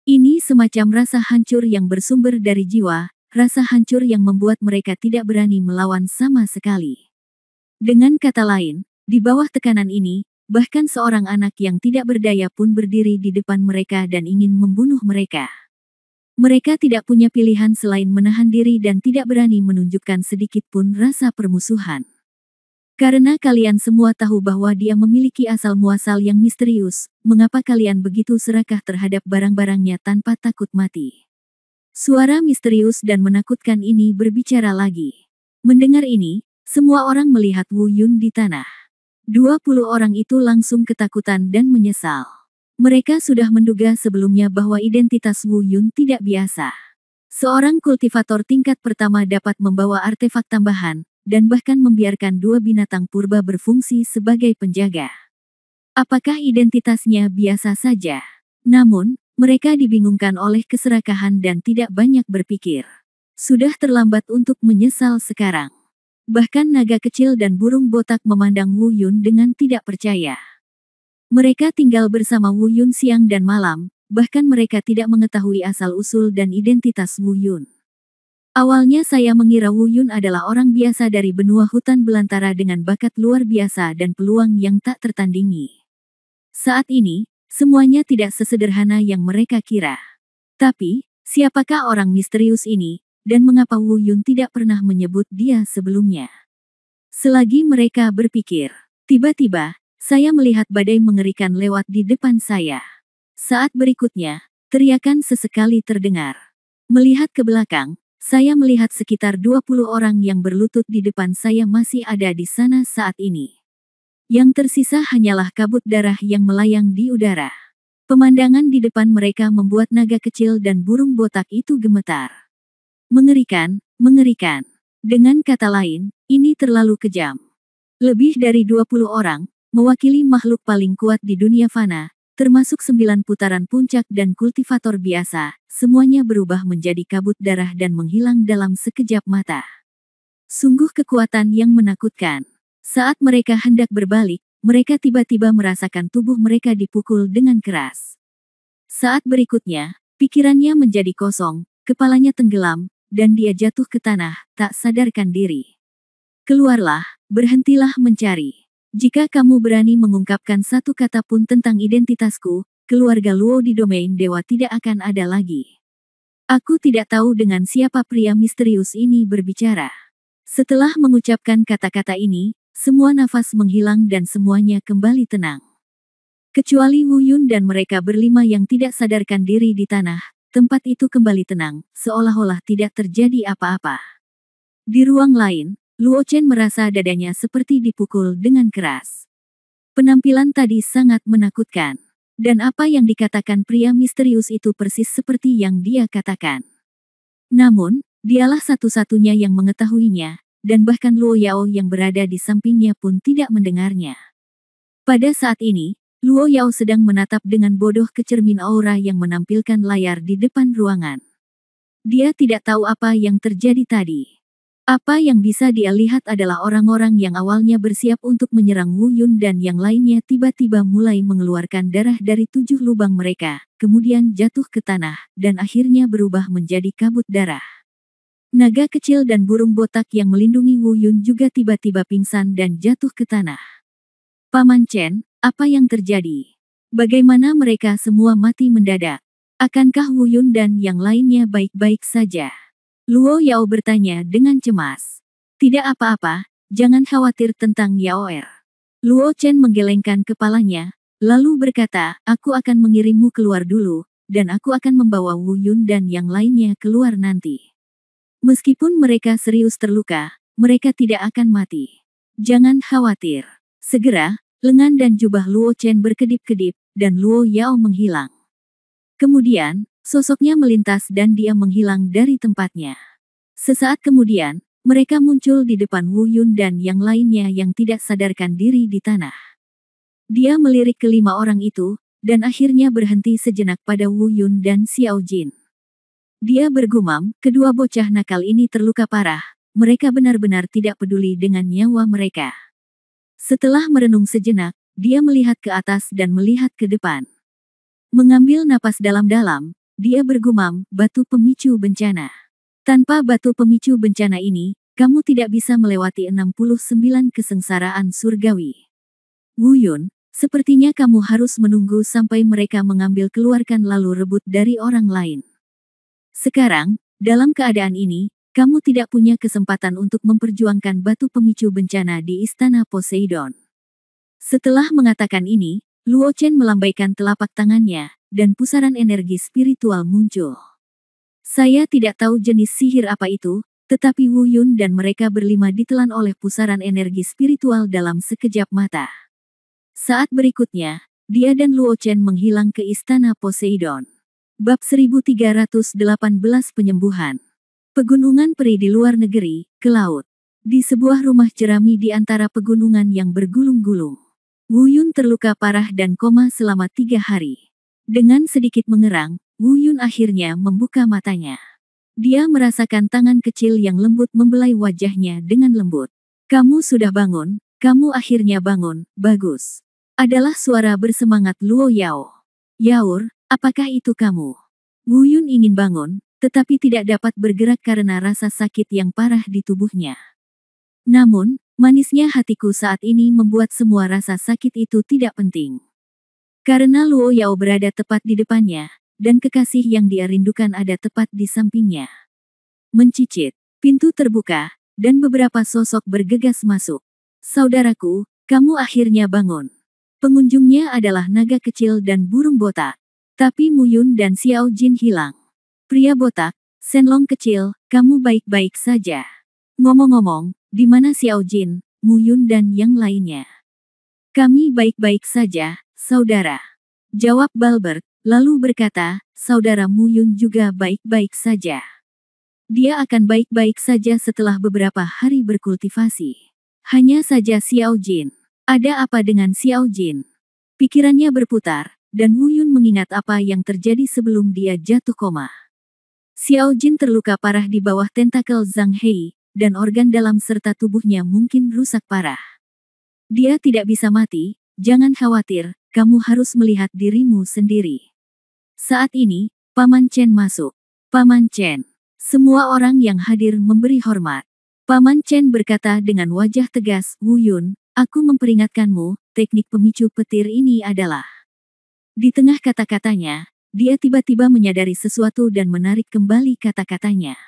Ini semacam rasa hancur yang bersumber dari jiwa, rasa hancur yang membuat mereka tidak berani melawan sama sekali. Dengan kata lain, Di bawah tekanan ini, bahkan seorang anak yang tidak berdaya pun berdiri di depan mereka dan ingin membunuh mereka. Mereka tidak punya pilihan selain menahan diri dan tidak berani menunjukkan sedikit pun rasa permusuhan. Karena kalian semua tahu bahwa dia memiliki asal-muasal yang misterius, mengapa kalian begitu serakah terhadap barang-barangnya tanpa takut mati? Suara misterius dan menakutkan ini berbicara lagi. Mendengar ini, semua orang melihat Wu Yun di tanah. 20 orang itu langsung ketakutan dan menyesal. Mereka sudah menduga sebelumnya bahwa identitas Wu Yun tidak biasa. Seorang kultivator tingkat pertama dapat membawa artefak tambahan, dan bahkan membiarkan 2 binatang purba berfungsi sebagai penjaga. Apakah identitasnya biasa saja? Namun, mereka dibingungkan oleh keserakahan dan tidak banyak berpikir. Sudah terlambat untuk menyesal sekarang. Bahkan naga kecil dan burung botak memandang Wu Yun dengan tidak percaya. Mereka tinggal bersama Wu Yun siang dan malam, bahkan mereka tidak mengetahui asal-usul dan identitas Wu Yun. Awalnya saya mengira Wu Yun adalah orang biasa dari benua hutan belantara dengan bakat luar biasa dan peluang yang tak tertandingi. Saat ini, semuanya tidak sesederhana yang mereka kira. Tapi, siapakah orang misterius ini? Dan mengapa Wu Yun tidak pernah menyebut dia sebelumnya? Selagi mereka berpikir, tiba-tiba, saya melihat badai mengerikan lewat di depan saya. Saat berikutnya, teriakan sesekali terdengar. Melihat ke belakang, saya melihat sekitar 20 orang yang berlutut di depan saya masih ada di sana saat ini. Yang tersisa hanyalah kabut darah yang melayang di udara. Pemandangan di depan mereka membuat naga kecil dan burung botak itu gemetar. Mengerikan, mengerikan. Dengan kata lain, ini terlalu kejam. Lebih dari 20 orang, mewakili makhluk paling kuat di dunia fana, termasuk 9 putaran puncak dan kultivator biasa, semuanya berubah menjadi kabut darah dan menghilang dalam sekejap mata. Sungguh kekuatan yang menakutkan. Saat mereka hendak berbalik, mereka tiba-tiba merasakan tubuh mereka dipukul dengan keras. Saat berikutnya, pikirannya menjadi kosong, kepalanya tenggelam, dan dia jatuh ke tanah, tak sadarkan diri. Keluarlah, berhentilah mencari. Jika kamu berani mengungkapkan satu kata pun tentang identitasku, keluarga Luo di domain dewa tidak akan ada lagi. Aku tidak tahu dengan siapa pria misterius ini berbicara. Setelah mengucapkan kata-kata ini, semua nafas menghilang dan semuanya kembali tenang. Kecuali Wu Yun dan mereka berlima yang tidak sadarkan diri di tanah. Tempat itu kembali tenang, seolah-olah tidak terjadi apa-apa. Di ruang lain, Luo Chen merasa dadanya seperti dipukul dengan keras. Penampilan tadi sangat menakutkan. Dan apa yang dikatakan pria misterius itu persis seperti yang dia katakan. Namun, dialah satu-satunya yang mengetahuinya, dan bahkan Luo Yao yang berada di sampingnya pun tidak mendengarnya. Pada saat ini, Luo Yao sedang menatap dengan bodoh ke cermin aura yang menampilkan layar di depan ruangan. Dia tidak tahu apa yang terjadi tadi. Apa yang bisa dia lihat adalah orang-orang yang awalnya bersiap untuk menyerang Wu Yun dan yang lainnya tiba-tiba mulai mengeluarkan darah dari 7 lubang mereka, kemudian jatuh ke tanah, dan akhirnya berubah menjadi kabut darah. Naga kecil dan burung botak yang melindungi Wu Yun juga tiba-tiba pingsan dan jatuh ke tanah. Paman Chen, apa yang terjadi? Bagaimana mereka semua mati mendadak? Akankah Wu Yun dan yang lainnya baik-baik saja? Luo Yao bertanya dengan cemas. Tidak apa-apa, jangan khawatir tentang Yao Er. Luo Chen menggelengkan kepalanya, lalu berkata, aku akan mengirimmu keluar dulu, dan aku akan membawa Wu Yun dan yang lainnya keluar nanti. Meskipun mereka serius terluka, mereka tidak akan mati. Jangan khawatir. Segera, lengan dan jubah Luo Chen berkedip-kedip, dan Luo Yao menghilang. Kemudian, sosoknya melintas dan dia menghilang dari tempatnya. Sesaat kemudian, mereka muncul di depan Wu Yun dan yang lainnya yang tidak sadarkan diri di tanah. Dia melirik kelima orang itu, dan akhirnya berhenti sejenak pada Wu Yun dan Xiao Jin. Dia bergumam, kedua bocah nakal ini terluka parah, mereka benar-benar tidak peduli dengan nyawa mereka. Setelah merenung sejenak, dia melihat ke atas dan melihat ke depan. Mengambil napas dalam-dalam, dia bergumam, batu pemicu bencana. Tanpa batu pemicu bencana ini, kamu tidak bisa melewati 69 kesengsaraan surgawi. Wu Yun, sepertinya kamu harus menunggu sampai mereka mengambil keluarkan lalu rebut dari orang lain. Sekarang, dalam keadaan ini, kamu tidak punya kesempatan untuk memperjuangkan batu pemicu bencana di Istana Poseidon. Setelah mengatakan ini, Luo Chen melambaikan telapak tangannya, dan pusaran energi spiritual muncul. Saya tidak tahu jenis sihir apa itu, tetapi Wu Yun dan mereka berlima ditelan oleh pusaran energi spiritual dalam sekejap mata. Saat berikutnya, dia dan Luo Chen menghilang ke Istana Poseidon. Bab 1318 Penyembuhan. Pegunungan peri di luar negeri, ke laut. Di sebuah rumah jerami di antara pegunungan yang bergulung-gulung. Wu Yun terluka parah dan koma selama 3 hari. Dengan sedikit mengerang, Wu Yun akhirnya membuka matanya. Dia merasakan tangan kecil yang lembut membelai wajahnya dengan lembut. Kamu sudah bangun, kamu akhirnya bangun, bagus. Adalah suara bersemangat Luo Yao. Yaur, apakah itu kamu? Wu Yun ingin bangun, tetapi tidak dapat bergerak karena rasa sakit yang parah di tubuhnya. Namun, manisnya hatiku saat ini membuat semua rasa sakit itu tidak penting. Karena Luo Yao berada tepat di depannya, dan kekasih yang dia rindukan ada tepat di sampingnya. Mencicit, pintu terbuka, dan beberapa sosok bergegas masuk. Saudaraku, kamu akhirnya bangun. Pengunjungnya adalah naga kecil dan burung botak. Tapi Mu Yun dan Xiao Jin hilang. Pria botak, Shenlong kecil, kamu baik-baik saja. Ngomong-ngomong, di mana Xiao Jin, Mu Yun dan yang lainnya? Kami baik-baik saja, saudara. Jawab Balbert, lalu berkata, saudara Mu Yun juga baik-baik saja. Dia akan baik-baik saja setelah beberapa hari berkultivasi. Hanya saja Xiao Jin. Ada apa dengan Xiao Jin? Pikirannya berputar, dan Wu Yun mengingat apa yang terjadi sebelum dia jatuh koma. Xiao Jin terluka parah di bawah tentakel Zhang Hei, dan organ dalam serta tubuhnya mungkin rusak parah. Dia tidak bisa mati, jangan khawatir, kamu harus melihat dirimu sendiri. Saat ini, Paman Chen masuk. Paman Chen. Semua orang yang hadir memberi hormat. Paman Chen berkata dengan wajah tegas, Wu Yun, aku memperingatkanmu, teknik pemicu petir ini adalah. Di tengah kata-katanya, dia tiba-tiba menyadari sesuatu dan menarik kembali kata-katanya.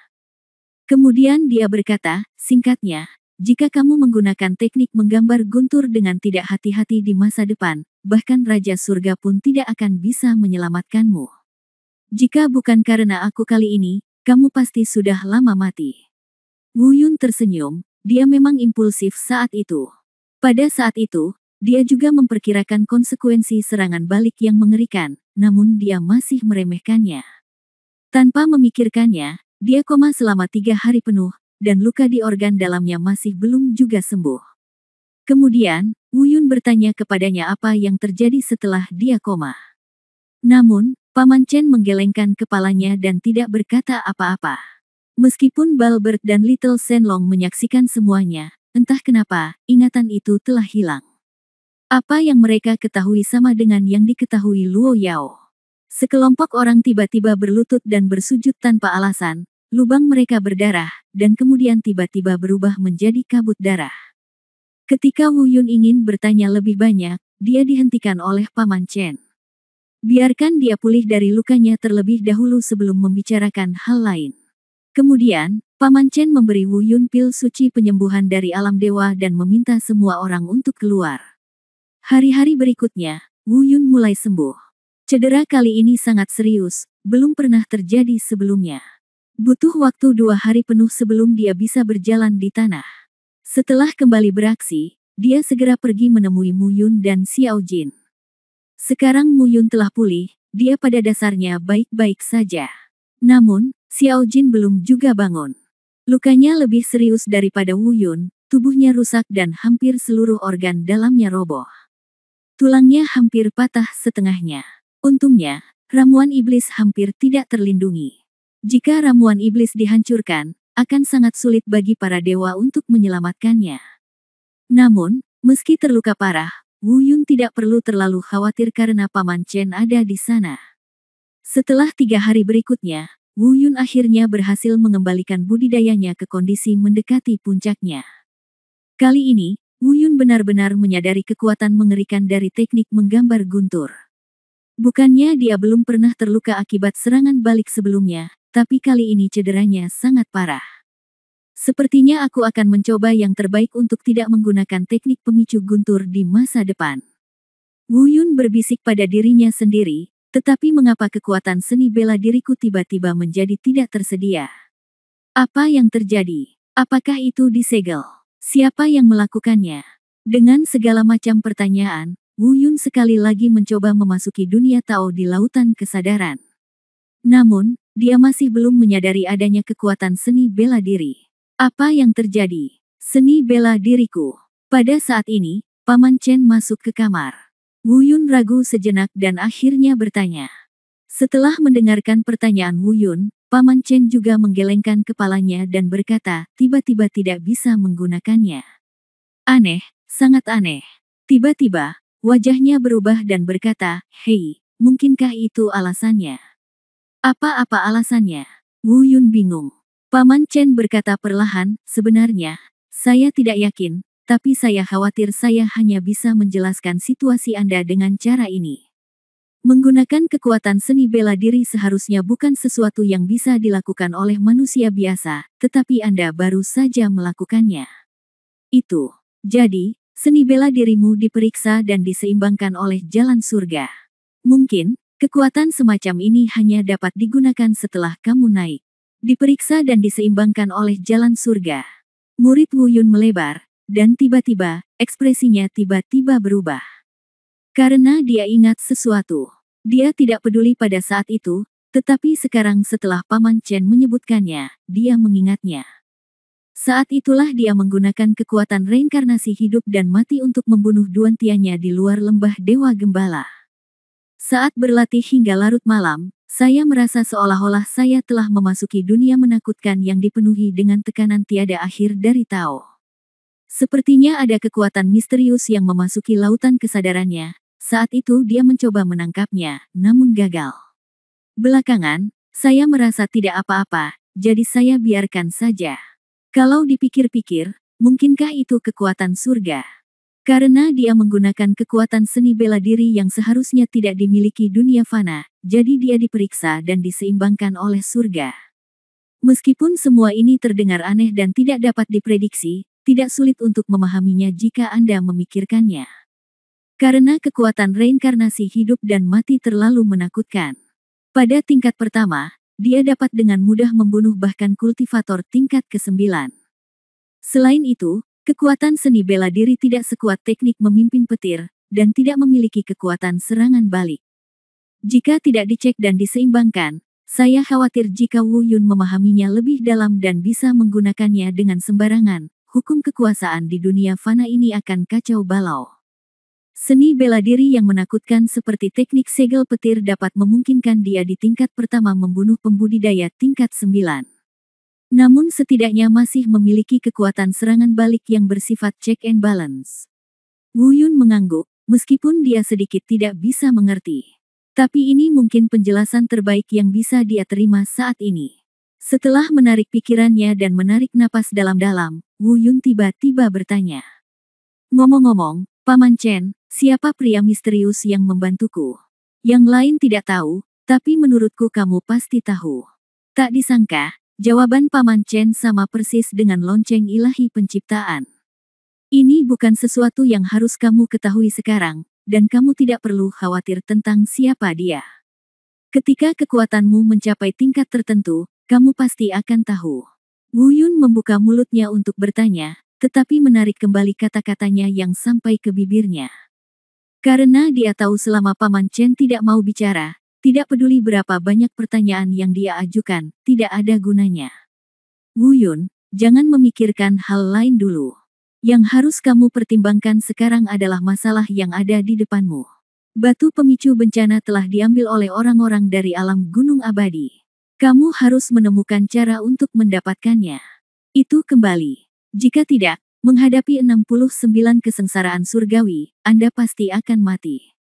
Kemudian dia berkata, singkatnya, jika kamu menggunakan teknik menggambar guntur dengan tidak hati-hati di masa depan, bahkan Raja Surga pun tidak akan bisa menyelamatkanmu. Jika bukan karena aku kali ini, kamu pasti sudah lama mati. Wu Yun tersenyum, dia memang impulsif saat itu. Pada saat itu, dia juga memperkirakan konsekuensi serangan balik yang mengerikan, namun dia masih meremehkannya. Tanpa memikirkannya, dia koma selama 3 hari penuh, dan luka di organ dalamnya masih belum juga sembuh. Kemudian, Wu Yun bertanya kepadanya apa yang terjadi setelah dia koma. Namun, Paman Chen menggelengkan kepalanya dan tidak berkata apa-apa. Meskipun Balbert dan Little Shenlong menyaksikan semuanya, entah kenapa, ingatan itu telah hilang. Apa yang mereka ketahui sama dengan yang diketahui Luo Yao. Sekelompok orang tiba-tiba berlutut dan bersujud tanpa alasan, lubang mereka berdarah, dan kemudian tiba-tiba berubah menjadi kabut darah. Ketika Wu Yun ingin bertanya lebih banyak, dia dihentikan oleh Paman Chen. Biarkan dia pulih dari lukanya terlebih dahulu sebelum membicarakan hal lain. Kemudian, Paman Chen memberi Wu Yun pil suci penyembuhan dari alam dewa dan meminta semua orang untuk keluar. Hari-hari berikutnya, Wu Yun mulai sembuh. Cedera kali ini sangat serius, belum pernah terjadi sebelumnya. Butuh waktu 2 hari penuh sebelum dia bisa berjalan di tanah. Setelah kembali beraksi, dia segera pergi menemui Mu Yun dan Xiao Jin. Sekarang Mu Yun telah pulih, dia pada dasarnya baik-baik saja. Namun, Xiao Jin belum juga bangun. Lukanya lebih serius daripada Wu Yun, tubuhnya rusak dan hampir seluruh organ dalamnya roboh. Tulangnya hampir patah setengahnya. Untungnya, ramuan iblis hampir tidak terlindungi. Jika ramuan iblis dihancurkan, akan sangat sulit bagi para dewa untuk menyelamatkannya. Namun, meski terluka parah, Wu Yun tidak perlu terlalu khawatir karena Paman Chen ada di sana. Setelah 3 hari berikutnya, Wu Yun akhirnya berhasil mengembalikan budidayanya ke kondisi mendekati puncaknya. Kali ini, Wu Yun benar-benar menyadari kekuatan mengerikan dari teknik menggambar guntur. Bukannya dia belum pernah terluka akibat serangan balik sebelumnya, tapi kali ini cederanya sangat parah. Sepertinya aku akan mencoba yang terbaik untuk tidak menggunakan teknik pemicu guntur di masa depan. Wu Yun berbisik pada dirinya sendiri, tetapi mengapa kekuatan seni bela diriku tiba-tiba menjadi tidak tersedia? Apa yang terjadi? Apakah itu disegel? Siapa yang melakukannya? Dengan segala macam pertanyaan, Wu Yun sekali lagi mencoba memasuki dunia Tao di lautan kesadaran. Namun, dia masih belum menyadari adanya kekuatan seni bela diri. Apa yang terjadi? Seni bela diriku. Pada saat ini, Paman Chen masuk ke kamar. Wu Yun ragu sejenak dan akhirnya bertanya. Setelah mendengarkan pertanyaan Wu Yun, Paman Chen juga menggelengkan kepalanya dan berkata, tiba-tiba tidak bisa menggunakannya. Aneh, sangat aneh. Tiba-tiba, wajahnya berubah dan berkata, hei, mungkinkah itu alasannya? Apa-apa alasannya? Wu Yun bingung. Paman Chen berkata perlahan, sebenarnya, saya tidak yakin, tapi saya khawatir saya hanya bisa menjelaskan situasi Anda dengan cara ini. Menggunakan kekuatan seni bela diri seharusnya bukan sesuatu yang bisa dilakukan oleh manusia biasa, tetapi Anda baru saja melakukannya. Itu. Jadi, seni bela dirimu diperiksa dan diseimbangkan oleh jalan surga. Mungkin, kekuatan semacam ini hanya dapat digunakan setelah kamu naik. Diperiksa dan diseimbangkan oleh jalan surga. Murid Wu Yun melebar, dan tiba-tiba, ekspresinya tiba-tiba berubah. Karena dia ingat sesuatu. Dia tidak peduli pada saat itu, tetapi sekarang setelah Paman Chen menyebutkannya, dia mengingatnya. Saat itulah dia menggunakan kekuatan reinkarnasi hidup dan mati untuk membunuh duantiannya di luar lembah Dewa Gembala. Saat berlatih hingga larut malam, saya merasa seolah-olah saya telah memasuki dunia menakutkan yang dipenuhi dengan tekanan tiada akhir dari Tao. Sepertinya ada kekuatan misterius yang memasuki lautan kesadarannya. Saat itu dia mencoba menangkapnya, namun gagal. Belakangan, saya merasa tidak apa-apa, jadi saya biarkan saja. Kalau dipikir-pikir, mungkinkah itu kekuatan surga? Karena dia menggunakan kekuatan seni bela diri yang seharusnya tidak dimiliki dunia fana, jadi dia diperiksa dan diseimbangkan oleh surga. Meskipun semua ini terdengar aneh dan tidak dapat diprediksi, tidak sulit untuk memahaminya jika Anda memikirkannya. Karena kekuatan reinkarnasi hidup dan mati terlalu menakutkan. Pada tingkat pertama, dia dapat dengan mudah membunuh bahkan kultivator tingkat ke-9. Selain itu, kekuatan seni bela diri tidak sekuat teknik memimpin petir, dan tidak memiliki kekuatan serangan balik. Jika tidak dicek dan diseimbangkan, saya khawatir jika Wu Yun memahaminya lebih dalam dan bisa menggunakannya dengan sembarangan, hukum kekuasaan di dunia fana ini akan kacau balau. Seni bela diri yang menakutkan seperti teknik segel petir dapat memungkinkan dia di tingkat pertama membunuh pembudidaya tingkat 9. Namun setidaknya masih memiliki kekuatan serangan balik yang bersifat check and balance. Wu Yun mengangguk, meskipun dia sedikit tidak bisa mengerti. Tapi ini mungkin penjelasan terbaik yang bisa dia terima saat ini. Setelah menarik pikirannya dan menarik napas dalam-dalam, Wu Yun tiba-tiba bertanya. Ngomong-ngomong, Paman Chen, siapa pria misterius yang membantuku? Yang lain tidak tahu, tapi menurutku kamu pasti tahu. Tak disangka, jawaban Paman Chen sama persis dengan lonceng ilahi penciptaan. Ini bukan sesuatu yang harus kamu ketahui sekarang, dan kamu tidak perlu khawatir tentang siapa dia. Ketika kekuatanmu mencapai tingkat tertentu, kamu pasti akan tahu. Wu Yun membuka mulutnya untuk bertanya, tetapi menarik kembali kata-katanya yang sampai ke bibirnya. Karena dia tahu selama Paman Chen tidak mau bicara, tidak peduli berapa banyak pertanyaan yang dia ajukan, tidak ada gunanya. Wu Yun, jangan memikirkan hal lain dulu. Yang harus kamu pertimbangkan sekarang adalah masalah yang ada di depanmu. Batu pemicu bencana telah diambil oleh orang-orang dari alam gunung abadi. Kamu harus menemukan cara untuk mendapatkannya. Itu kembali. Jika tidak, menghadapi 69 kesengsaraan surgawi, Anda pasti akan mati.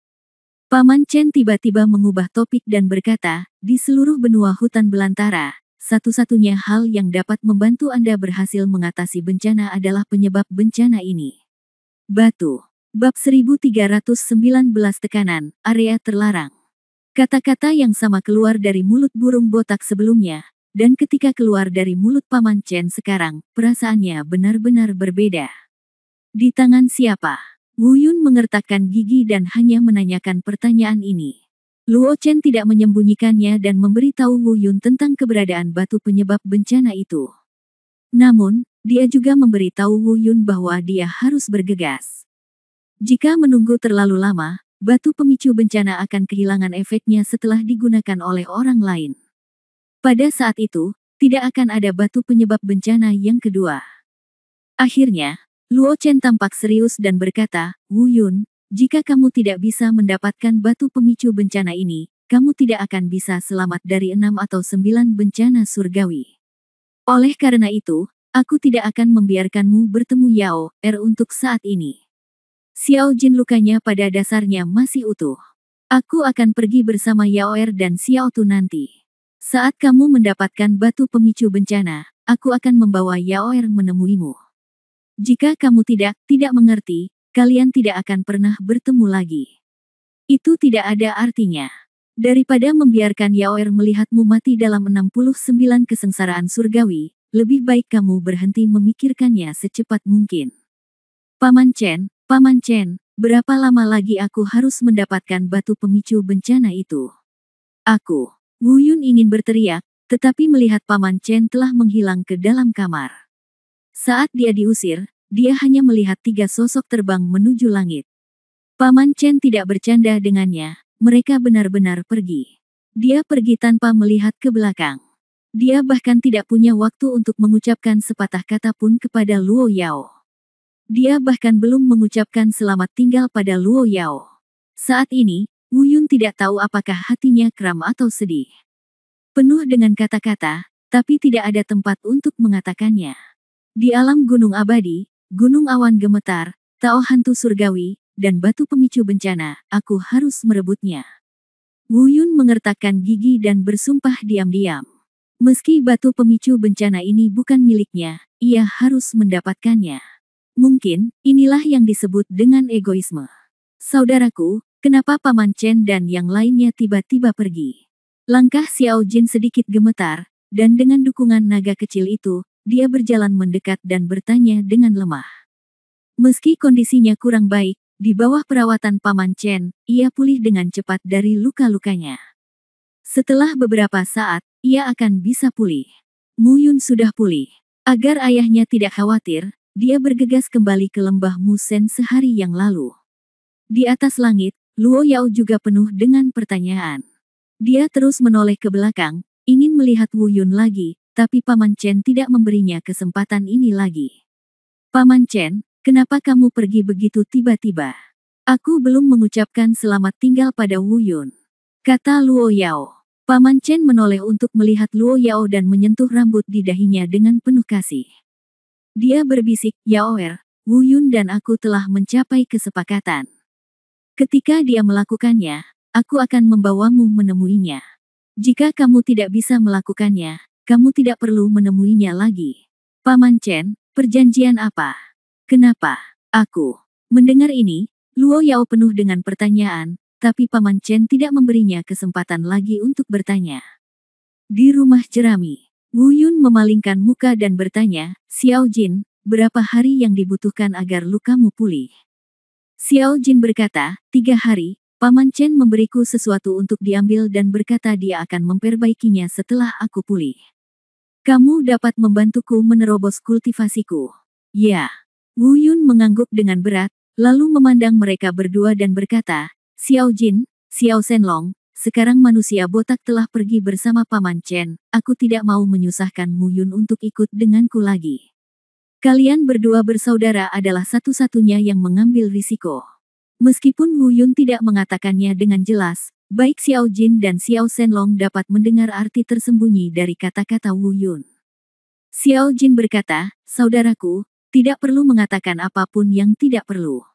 Paman Chen tiba-tiba mengubah topik dan berkata, di seluruh benua hutan belantara, satu-satunya hal yang dapat membantu Anda berhasil mengatasi bencana adalah penyebab bencana ini. Batu. Bab 1319 tekanan, area terlarang. Kata-kata yang sama keluar dari mulut burung botak sebelumnya, dan ketika keluar dari mulut Paman Chen sekarang, perasaannya benar-benar berbeda. Di tangan siapa? Wu Yun mengertakkan gigi dan hanya menanyakan pertanyaan ini. Luo Chen tidak menyembunyikannya dan memberitahu Wu Yun tentang keberadaan batu penyebab bencana itu. Namun, dia juga memberitahu Wu Yun bahwa dia harus bergegas. Jika menunggu terlalu lama, batu pemicu bencana akan kehilangan efeknya setelah digunakan oleh orang lain. Pada saat itu, tidak akan ada batu penyebab bencana yang kedua. Akhirnya, Luo Chen tampak serius dan berkata, Wu Yun, jika kamu tidak bisa mendapatkan batu pemicu bencana ini, kamu tidak akan bisa selamat dari 6 atau 9 bencana surgawi. Oleh karena itu, aku tidak akan membiarkanmu bertemu Yao Er untuk saat ini. Xiao Jin lukanya pada dasarnya masih utuh. Aku akan pergi bersama Yao Er dan Xiao Tu nanti. Saat kamu mendapatkan batu pemicu bencana, aku akan membawa Yao Er menemuimu. Jika kamu tidak mengerti, kalian tidak akan pernah bertemu lagi. Itu tidak ada artinya. Daripada membiarkan Yao Er melihatmu mati dalam 69 kesengsaraan surgawi, lebih baik kamu berhenti memikirkannya secepat mungkin. Paman Chen, berapa lama lagi aku harus mendapatkan batu pemicu bencana itu? Aku. Wu Yun ingin berteriak, tetapi melihat Paman Chen telah menghilang ke dalam kamar. Saat dia diusir, dia hanya melihat 3 sosok terbang menuju langit. Paman Chen tidak bercanda dengannya, mereka benar-benar pergi. Dia pergi tanpa melihat ke belakang. Dia bahkan tidak punya waktu untuk mengucapkan sepatah kata pun kepada Luo Yao. Dia bahkan belum mengucapkan selamat tinggal pada Luo Yao. Saat ini, Wu Yun tidak tahu apakah hatinya kram atau sedih. Penuh dengan kata-kata, tapi tidak ada tempat untuk mengatakannya. Di alam gunung abadi, gunung awan gemetar, Tao hantu surgawi, dan batu pemicu bencana, aku harus merebutnya. Wu Yun mengertakkan gigi dan bersumpah diam-diam. Meski batu pemicu bencana ini bukan miliknya, ia harus mendapatkannya. Mungkin, inilah yang disebut dengan egoisme. Saudaraku, kenapa Paman Chen dan yang lainnya tiba-tiba pergi? Langkah Xiao Jin sedikit gemetar, dan dengan dukungan naga kecil itu, dia berjalan mendekat dan bertanya dengan lemah. Meski kondisinya kurang baik, di bawah perawatan Paman Chen, ia pulih dengan cepat dari luka-lukanya. Setelah beberapa saat, ia akan bisa pulih. Mu Yun sudah pulih. Agar ayahnya tidak khawatir, dia bergegas kembali ke lembah Musen sehari yang lalu. Di atas langit, Luo Yao juga penuh dengan pertanyaan. Dia terus menoleh ke belakang, ingin melihat Wu Yun lagi, tapi Paman Chen tidak memberinya kesempatan ini lagi. Paman Chen, kenapa kamu pergi begitu tiba-tiba? Aku belum mengucapkan selamat tinggal pada Wu Yun, kata Luo Yao. Paman Chen menoleh untuk melihat Luo Yao dan menyentuh rambut di dahinya dengan penuh kasih. Dia berbisik, Yao Er, Wu Yun dan aku telah mencapai kesepakatan. Ketika dia melakukannya, aku akan membawamu menemuinya. Jika kamu tidak bisa melakukannya, kamu tidak perlu menemuinya lagi. Paman Chen, perjanjian apa? Kenapa? Aku. Mendengar ini, Luo Yao penuh dengan pertanyaan, tapi Paman Chen tidak memberinya kesempatan lagi untuk bertanya. Di rumah jerami, Wu Yun memalingkan muka dan bertanya, Xiao Jin, berapa hari yang dibutuhkan agar lukamu pulih? Xiao Jin berkata, 3 hari, Paman Chen memberiku sesuatu untuk diambil dan berkata dia akan memperbaikinya setelah aku pulih. Kamu dapat membantuku menerobos kultivasiku. Ya. Wu Yun mengangguk dengan berat, lalu memandang mereka berdua dan berkata, Xiao Jin, Xiao Shenlong, sekarang manusia botak telah pergi bersama Paman Chen, aku tidak mau menyusahkan Mu Yun untuk ikut denganku lagi. Kalian berdua bersaudara adalah satu-satunya yang mengambil risiko. Meskipun Wu Yun tidak mengatakannya dengan jelas, baik Xiao Jin dan Xiao Shenlong dapat mendengar arti tersembunyi dari kata-kata Wu Yun. Xiao Jin berkata, saudaraku, tidak perlu mengatakan apapun yang tidak perlu.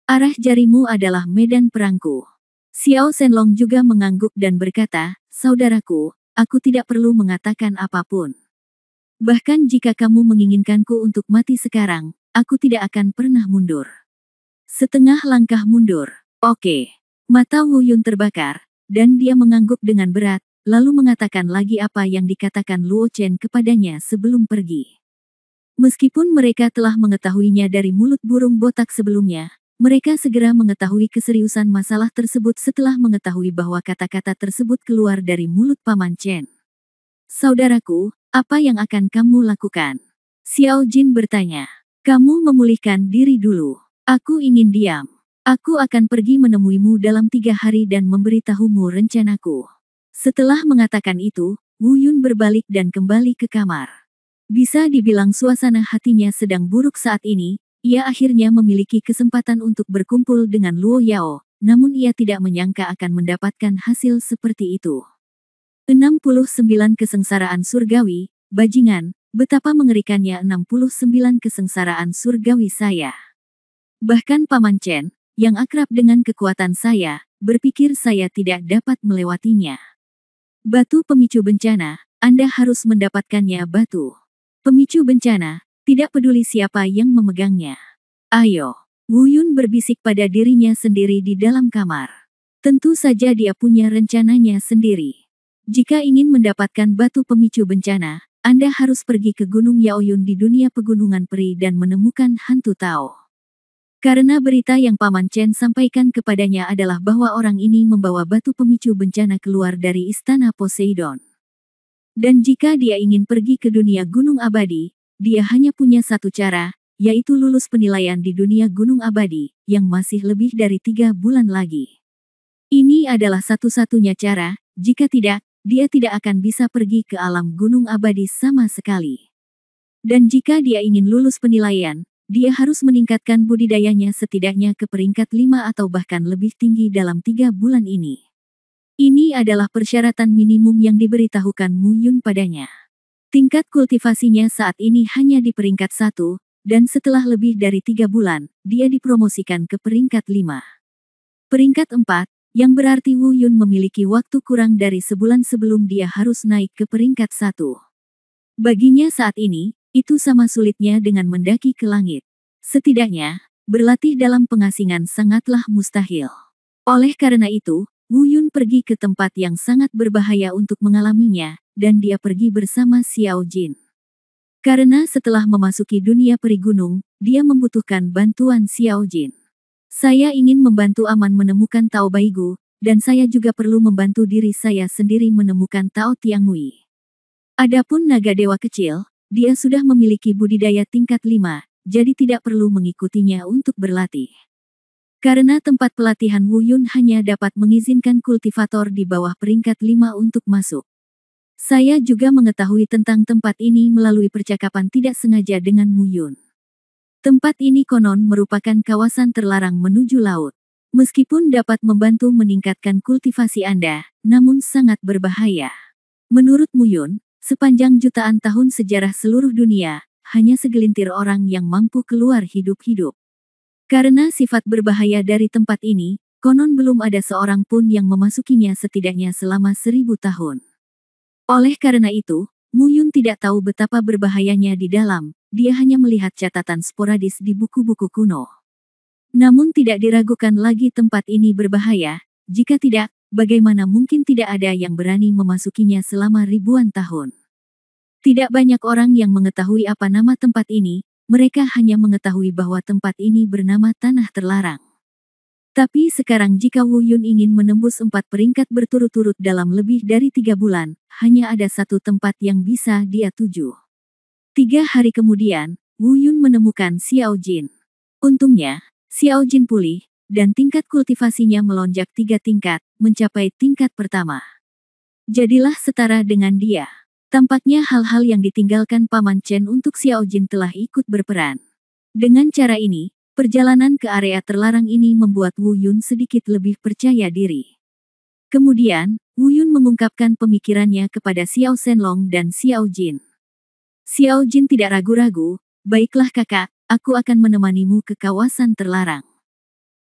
Arah jarimu adalah medan perangku. Xiao Shenlong juga mengangguk dan berkata, saudaraku, aku tidak perlu mengatakan apapun. Bahkan jika kamu menginginkanku untuk mati sekarang, aku tidak akan pernah mundur. Setengah langkah mundur. Oke. Mata Wu Yun terbakar, dan dia mengangguk dengan berat, lalu mengatakan lagi apa yang dikatakan Luo Chen kepadanya sebelum pergi. Meskipun mereka telah mengetahuinya dari mulut burung botak sebelumnya, mereka segera mengetahui keseriusan masalah tersebut setelah mengetahui bahwa kata-kata tersebut keluar dari mulut Paman Chen. Saudaraku, apa yang akan kamu lakukan? Xiao Jin bertanya. Kamu memulihkan diri dulu. Aku ingin diam. Aku akan pergi menemuimu dalam 3 hari dan memberitahumu rencanaku. Setelah mengatakan itu, Wu Yun berbalik dan kembali ke kamar. Bisa dibilang suasana hatinya sedang buruk saat ini, ia akhirnya memiliki kesempatan untuk berkumpul dengan Luo Yao, namun ia tidak menyangka akan mendapatkan hasil seperti itu. 69 kesengsaraan surgawi, bajingan, betapa mengerikannya 69 kesengsaraan surgawi saya. Bahkan Paman Chen, yang akrab dengan kekuatan saya, berpikir saya tidak dapat melewatinya. Batu pemicu bencana, Anda harus mendapatkannya batu. Pemicu bencana, tidak peduli siapa yang memegangnya. Ayo. Wu Yun berbisik pada dirinya sendiri di dalam kamar. Tentu saja dia punya rencananya sendiri. Jika ingin mendapatkan batu pemicu bencana, Anda harus pergi ke Gunung Yaoyun di dunia pegunungan peri dan menemukan hantu Tao. Karena berita yang Paman Chen sampaikan kepadanya adalah bahwa orang ini membawa batu pemicu bencana keluar dari istana Poseidon. Dan jika dia ingin pergi ke dunia gunung abadi, dia hanya punya satu cara, yaitu lulus penilaian di dunia gunung abadi, yang masih lebih dari 3 bulan lagi. Ini adalah satu-satunya cara, jika tidak, dia tidak akan bisa pergi ke alam gunung abadi sama sekali. Dan jika dia ingin lulus penilaian, dia harus meningkatkan budidayanya setidaknya ke peringkat 5 atau bahkan lebih tinggi dalam 3 bulan ini. Ini adalah persyaratan minimum yang diberitahukan Mu Yun padanya. Tingkat kultivasinya saat ini hanya di peringkat 1, dan setelah lebih dari 3 bulan, dia dipromosikan ke peringkat 5. Peringkat 4, yang berarti Wu Yun memiliki waktu kurang dari sebulan sebelum dia harus naik ke peringkat 1. Baginya saat ini, itu sama sulitnya dengan mendaki ke langit. Setidaknya, berlatih dalam pengasingan sangatlah mustahil. Oleh karena itu, Wu Yun pergi ke tempat yang sangat berbahaya untuk mengalaminya, dan dia pergi bersama Xiao Jin. Karena setelah memasuki dunia peri gunung, dia membutuhkan bantuan Xiao Jin. Saya ingin membantu Aman menemukan Tao Baigu, dan saya juga perlu membantu diri saya sendiri menemukan Tao Tiangui. Adapun naga dewa kecil, dia sudah memiliki budidaya tingkat 5, jadi tidak perlu mengikutinya untuk berlatih. Karena tempat pelatihan Wu Yun hanya dapat mengizinkan kultivator di bawah peringkat 5 untuk masuk. Saya juga mengetahui tentang tempat ini melalui percakapan tidak sengaja dengan Mu Yun. Tempat ini konon merupakan kawasan terlarang menuju laut. Meskipun dapat membantu meningkatkan kultivasi Anda, namun sangat berbahaya. Menurut Mu Yun, sepanjang jutaan tahun sejarah seluruh dunia, hanya segelintir orang yang mampu keluar hidup-hidup. Karena sifat berbahaya dari tempat ini, konon belum ada seorang pun yang memasukinya setidaknya selama 1000 tahun. Oleh karena itu, Mu Yun tidak tahu betapa berbahayanya di dalam, dia hanya melihat catatan sporadis di buku-buku kuno. Namun tidak diragukan lagi tempat ini berbahaya, jika tidak, bagaimana mungkin tidak ada yang berani memasukinya selama ribuan tahun. Tidak banyak orang yang mengetahui apa nama tempat ini, mereka hanya mengetahui bahwa tempat ini bernama Tanah Terlarang. Tapi sekarang jika Wu Yun ingin menembus 4 peringkat berturut-turut dalam lebih dari 3 bulan, hanya ada satu tempat yang bisa dia tuju. 3 hari kemudian, Wu Yun menemukan Xiao Jin. Untungnya, Xiao Jin pulih, dan tingkat kultivasinya melonjak 3 tingkat, mencapai tingkat pertama. Jadilah setara dengan dia. Tampaknya hal-hal yang ditinggalkan Paman Chen untuk Xiao Jin telah ikut berperan. Dengan cara ini, perjalanan ke area terlarang ini membuat Wu Yun sedikit lebih percaya diri. Kemudian, Wu Yun mengungkapkan pemikirannya kepada Xiao Shenlong dan Xiao Jin. Xiao Jin tidak ragu-ragu, "Baiklah kakak, aku akan menemanimu ke kawasan terlarang.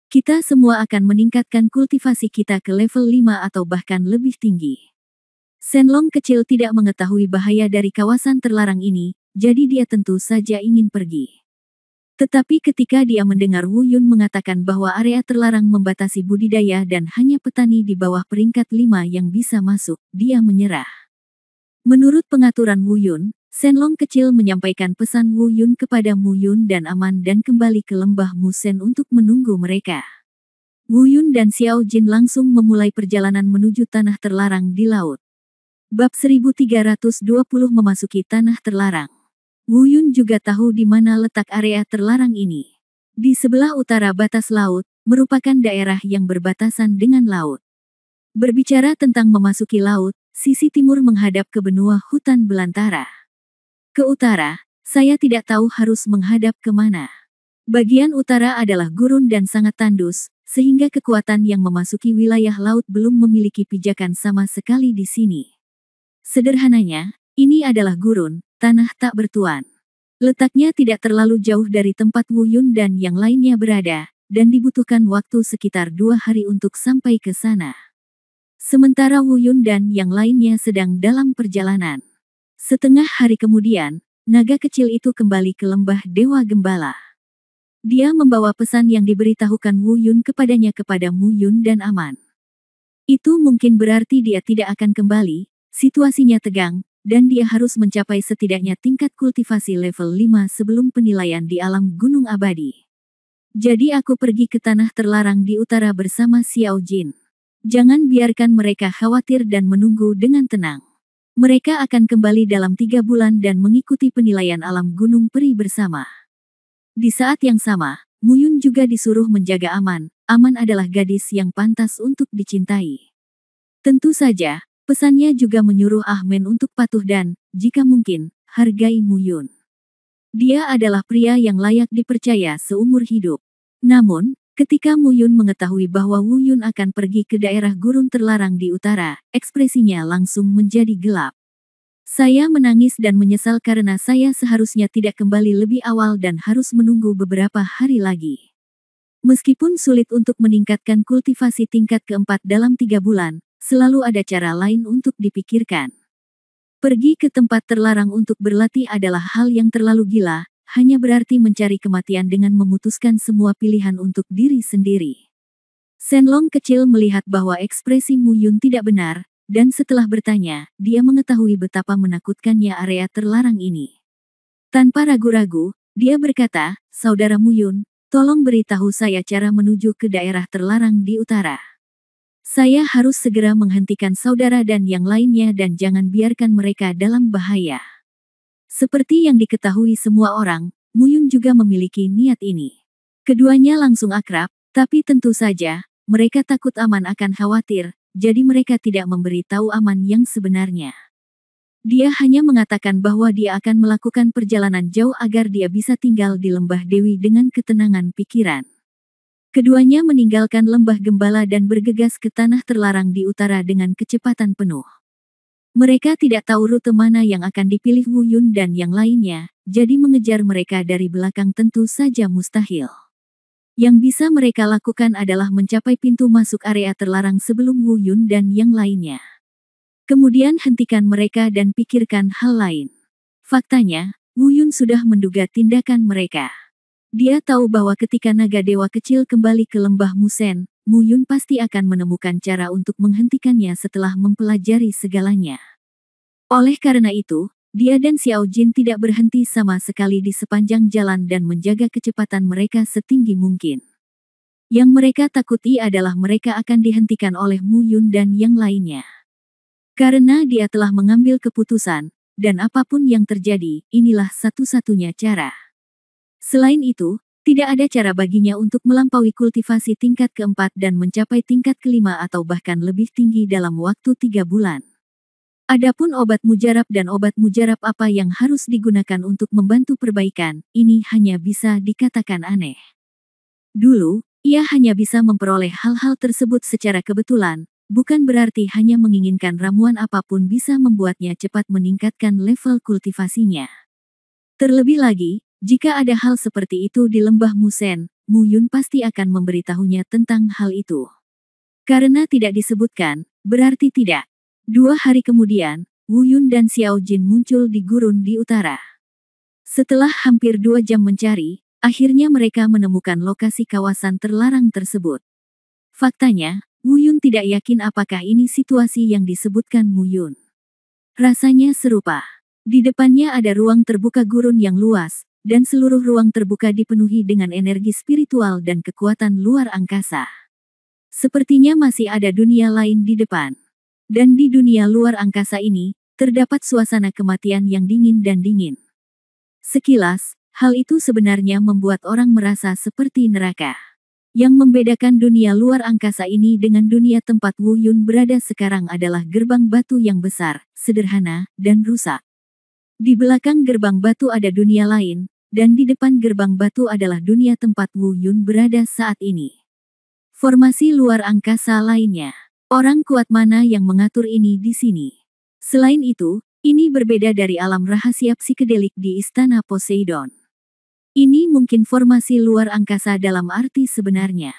Kita semua akan meningkatkan kultivasi kita ke level 5 atau bahkan lebih tinggi." Shenlong kecil tidak mengetahui bahaya dari kawasan terlarang ini, jadi dia tentu saja ingin pergi. Tetapi ketika dia mendengar Wu Yun mengatakan bahwa area terlarang membatasi budidaya dan hanya petani di bawah peringkat 5 yang bisa masuk, dia menyerah. Menurut pengaturan Wu Yun, Shenlong kecil menyampaikan pesan Wu Yun kepada Mu Yun dan Aman dan kembali ke lembah Musen untuk menunggu mereka. Wu Yun dan Xiao Jin langsung memulai perjalanan menuju tanah terlarang di laut. Bab 1320 memasuki tanah terlarang. Wu Yun juga tahu di mana letak area terlarang ini. Di sebelah utara batas laut, merupakan daerah yang berbatasan dengan laut. Berbicara tentang memasuki laut, sisi timur menghadap ke benua hutan belantara. Ke utara, saya tidak tahu harus menghadap kemana. Bagian utara adalah gurun dan sangat tandus, sehingga kekuatan yang memasuki wilayah laut belum memiliki pijakan sama sekali di sini. Sederhananya, ini adalah gurun, tanah tak bertuan. Letaknya tidak terlalu jauh dari tempat Wu Yun dan yang lainnya berada, dan dibutuhkan waktu sekitar 2 hari untuk sampai ke sana. Sementara Wu Yun dan yang lainnya sedang dalam perjalanan. Setengah hari kemudian, naga kecil itu kembali ke lembah Dewa Gembala. Dia membawa pesan yang diberitahukan Wu Yun kepadanya kepada Mu Yun dan Aman. Itu mungkin berarti dia tidak akan kembali, situasinya tegang, dan dia harus mencapai setidaknya tingkat kultivasi level 5 sebelum penilaian di alam gunung abadi. Jadi aku pergi ke tanah terlarang di utara bersama Xiao Jin. Jangan biarkan mereka khawatir dan menunggu dengan tenang. Mereka akan kembali dalam 3 bulan dan mengikuti penilaian alam gunung peri bersama. Di saat yang sama, Mu Yun juga disuruh menjaga Aman. Aman adalah gadis yang pantas untuk dicintai. Tentu saja, pesannya juga menyuruh Ahmen untuk patuh dan, jika mungkin, hargai Mu Yun. Dia adalah pria yang layak dipercaya seumur hidup. Namun, ketika Mu Yun mengetahui bahwa Wu Yun akan pergi ke daerah gurun terlarang di utara, ekspresinya langsung menjadi gelap. Saya menangis dan menyesal karena saya seharusnya tidak kembali lebih awal dan harus menunggu beberapa hari lagi. Meskipun sulit untuk meningkatkan kultivasi tingkat keempat dalam 3 bulan, selalu ada cara lain untuk dipikirkan. Pergi ke tempat terlarang untuk berlatih adalah hal yang terlalu gila, hanya berarti mencari kematian dengan memutuskan semua pilihan untuk diri sendiri. Shenlong kecil melihat bahwa ekspresi Mu Yun tidak benar, dan setelah bertanya, dia mengetahui betapa menakutkannya area terlarang ini. Tanpa ragu-ragu, dia berkata, "Saudara Mu Yun, tolong beritahu saya cara menuju ke daerah terlarang di utara. Saya harus segera menghentikan saudara dan yang lainnya dan jangan biarkan mereka dalam bahaya." Seperti yang diketahui semua orang, Mu Yun juga memiliki niat ini. Keduanya langsung akrab, tapi tentu saja, mereka takut Aman akan khawatir, jadi mereka tidak memberitahu Aman yang sebenarnya. Dia hanya mengatakan bahwa dia akan melakukan perjalanan jauh agar dia bisa tinggal di lembah Dewi dengan ketenangan pikiran. Keduanya meninggalkan lembah Gembala dan bergegas ke tanah terlarang di utara dengan kecepatan penuh. Mereka tidak tahu rute mana yang akan dipilih Wu Yun dan yang lainnya, jadi mengejar mereka dari belakang tentu saja mustahil. Yang bisa mereka lakukan adalah mencapai pintu masuk area terlarang sebelum Wu Yun dan yang lainnya. Kemudian hentikan mereka dan pikirkan hal lain. Faktanya, Wu Yun sudah menduga tindakan mereka. Dia tahu bahwa ketika naga dewa kecil kembali ke lembah Musen, Mu Yun pasti akan menemukan cara untuk menghentikannya setelah mempelajari segalanya. Oleh karena itu, dia dan Xiao Jin tidak berhenti sama sekali di sepanjang jalan dan menjaga kecepatan mereka setinggi mungkin. Yang mereka takuti adalah mereka akan dihentikan oleh Mu Yun dan yang lainnya. Karena dia telah mengambil keputusan, dan apapun yang terjadi, inilah satu-satunya cara. Selain itu, tidak ada cara baginya untuk melampaui kultivasi tingkat keempat dan mencapai tingkat kelima atau bahkan lebih tinggi dalam waktu 3 bulan. Adapun obat mujarab dan obat mujarab apa yang harus digunakan untuk membantu perbaikan, ini hanya bisa dikatakan aneh. Dulu, ia hanya bisa memperoleh hal-hal tersebut secara kebetulan, bukan berarti hanya menginginkan ramuan apapun bisa membuatnya cepat meningkatkan level kultivasinya. Terlebih lagi, jika ada hal seperti itu di lembah Musen, Mu Yun pasti akan memberitahunya tentang hal itu. Karena tidak disebutkan, berarti tidak. 2 hari kemudian, Wu Yun dan Xiao Jin muncul di gurun di utara. Setelah hampir 2 jam mencari, Akhirnya mereka menemukan lokasi kawasan terlarang tersebut. Faktanya, Wu Yun tidak yakin apakah ini situasi yang disebutkan Mu Yun. Rasanya serupa. Di depannya ada ruang terbuka gurun yang luas, dan seluruh ruang terbuka dipenuhi dengan energi spiritual dan kekuatan luar angkasa. Sepertinya masih ada dunia lain di depan. Dan di dunia luar angkasa ini, terdapat suasana kematian yang dingin dan dingin. Sekilas, hal itu sebenarnya membuat orang merasa seperti neraka. Yang membedakan dunia luar angkasa ini dengan dunia tempat Wu Yun berada sekarang adalah gerbang batu yang besar, sederhana, dan rusak. Di belakang gerbang batu ada dunia lain, dan di depan gerbang batu adalah dunia tempat Wu Yun berada saat ini. Formasi luar angkasa lainnya. Orang kuat mana yang mengatur ini di sini? Selain itu, ini berbeda dari alam rahasia psikedelik di Istana Poseidon. Ini mungkin formasi luar angkasa dalam arti sebenarnya.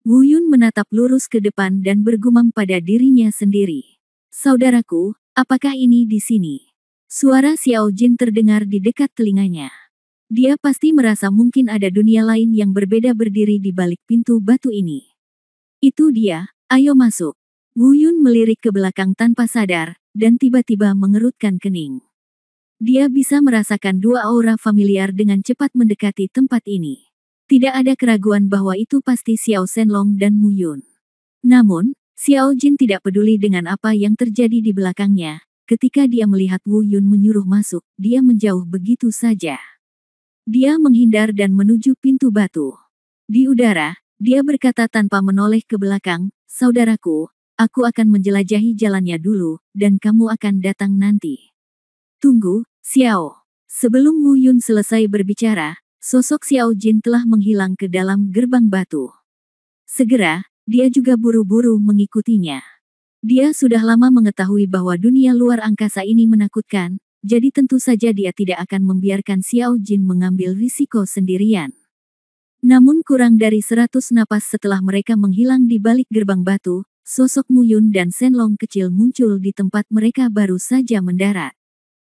Wu Yun menatap lurus ke depan dan bergumam pada dirinya sendiri. Saudaraku, apakah ini di sini? Suara Xiao Jin terdengar di dekat telinganya. Dia pasti merasa mungkin ada dunia lain yang berbeda berdiri di balik pintu batu ini. Itu dia, ayo masuk. Wu Yun melirik ke belakang tanpa sadar, dan tiba-tiba mengerutkan kening. Dia bisa merasakan dua aura familiar dengan cepat mendekati tempat ini. Tidak ada keraguan bahwa itu pasti Xiao Shenlong dan Mu Yun. Namun, Xiao Jin tidak peduli dengan apa yang terjadi di belakangnya. Ketika dia melihat Wu Yun menyuruh masuk, dia menjauh begitu saja. Dia menghindar dan menuju pintu batu. Di udara, dia berkata tanpa menoleh ke belakang, "Saudaraku, aku akan menjelajahi jalannya dulu, dan kamu akan datang nanti." "Tunggu, Xiao." Sebelum Wu Yun selesai berbicara, sosok Xiao Jin telah menghilang ke dalam gerbang batu. Segera, dia juga buru-buru mengikutinya. Dia sudah lama mengetahui bahwa dunia luar angkasa ini menakutkan, jadi tentu saja dia tidak akan membiarkan Xiao Jin mengambil risiko sendirian. Namun kurang dari 100 napas setelah mereka menghilang di balik gerbang batu, sosok Mu Yun dan Shenlong kecil muncul di tempat mereka baru saja mendarat.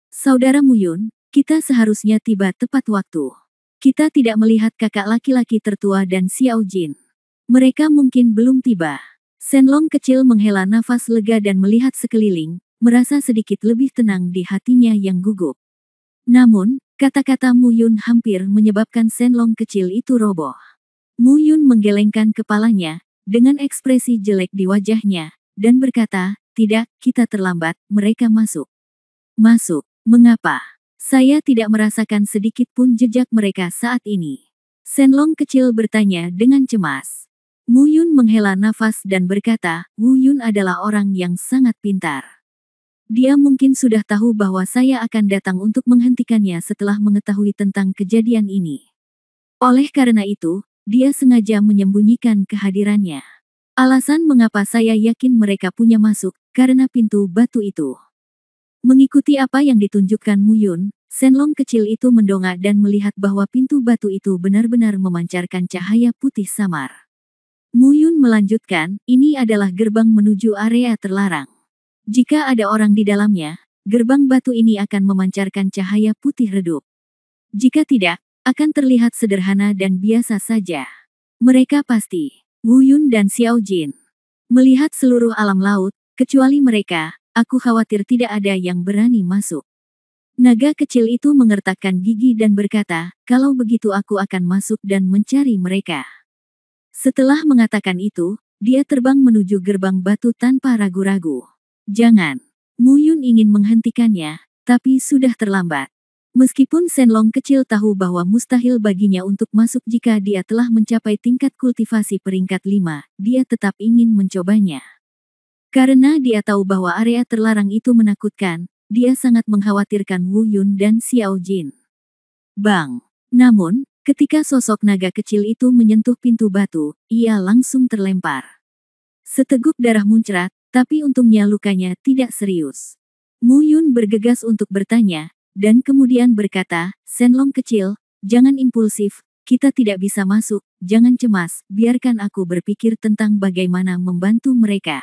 "Saudara Mu Yun, kita seharusnya tiba tepat waktu. Kita tidak melihat kakak laki-laki tertua dan Xiao Jin. Mereka mungkin belum tiba." Shenlong kecil menghela nafas lega dan melihat sekeliling, merasa sedikit lebih tenang di hatinya yang gugup. Namun, kata-kata Mu Yun hampir menyebabkan Shenlong kecil itu roboh. Mu Yun menggelengkan kepalanya, dengan ekspresi jelek di wajahnya, dan berkata, "Tidak, kita terlambat, mereka masuk." "Masuk? Mengapa? Saya tidak merasakan sedikit pun jejak mereka saat ini." Shenlong kecil bertanya dengan cemas. Mu Yun menghela nafas dan berkata, "Wu Yun adalah orang yang sangat pintar. Dia mungkin sudah tahu bahwa saya akan datang untuk menghentikannya setelah mengetahui tentang kejadian ini. Oleh karena itu, dia sengaja menyembunyikan kehadirannya. Alasan mengapa saya yakin mereka punya masuk, karena pintu batu itu." Mengikuti apa yang ditunjukkan Mu Yun, Shenlong kecil itu mendongak dan melihat bahwa pintu batu itu benar-benar memancarkan cahaya putih samar. Mu Yun melanjutkan, "Ini adalah gerbang menuju area terlarang. Jika ada orang di dalamnya, gerbang batu ini akan memancarkan cahaya putih redup. Jika tidak, akan terlihat sederhana dan biasa saja. Mereka pasti Wu Yun dan Xiao Jin. Melihat seluruh alam laut, kecuali mereka, aku khawatir tidak ada yang berani masuk." Naga kecil itu mengertakkan gigi dan berkata, "Kalau begitu aku akan masuk dan mencari mereka." Setelah mengatakan itu, dia terbang menuju gerbang batu tanpa ragu-ragu. "Jangan." Mu Yun ingin menghentikannya, tapi sudah terlambat. Meskipun Shenlong kecil tahu bahwa mustahil baginya untuk masuk jika dia telah mencapai tingkat kultivasi peringkat 5, dia tetap ingin mencobanya. Karena dia tahu bahwa area terlarang itu menakutkan, dia sangat mengkhawatirkan Wu Yun dan Xiao Jin. Bang! Namun, ketika sosok naga kecil itu menyentuh pintu batu, ia langsung terlempar. Seteguk darah muncrat, tapi untungnya lukanya tidak serius. Mu Yun bergegas untuk bertanya, dan kemudian berkata, "Shenlong kecil, jangan impulsif, kita tidak bisa masuk, jangan cemas, biarkan aku berpikir tentang bagaimana membantu mereka."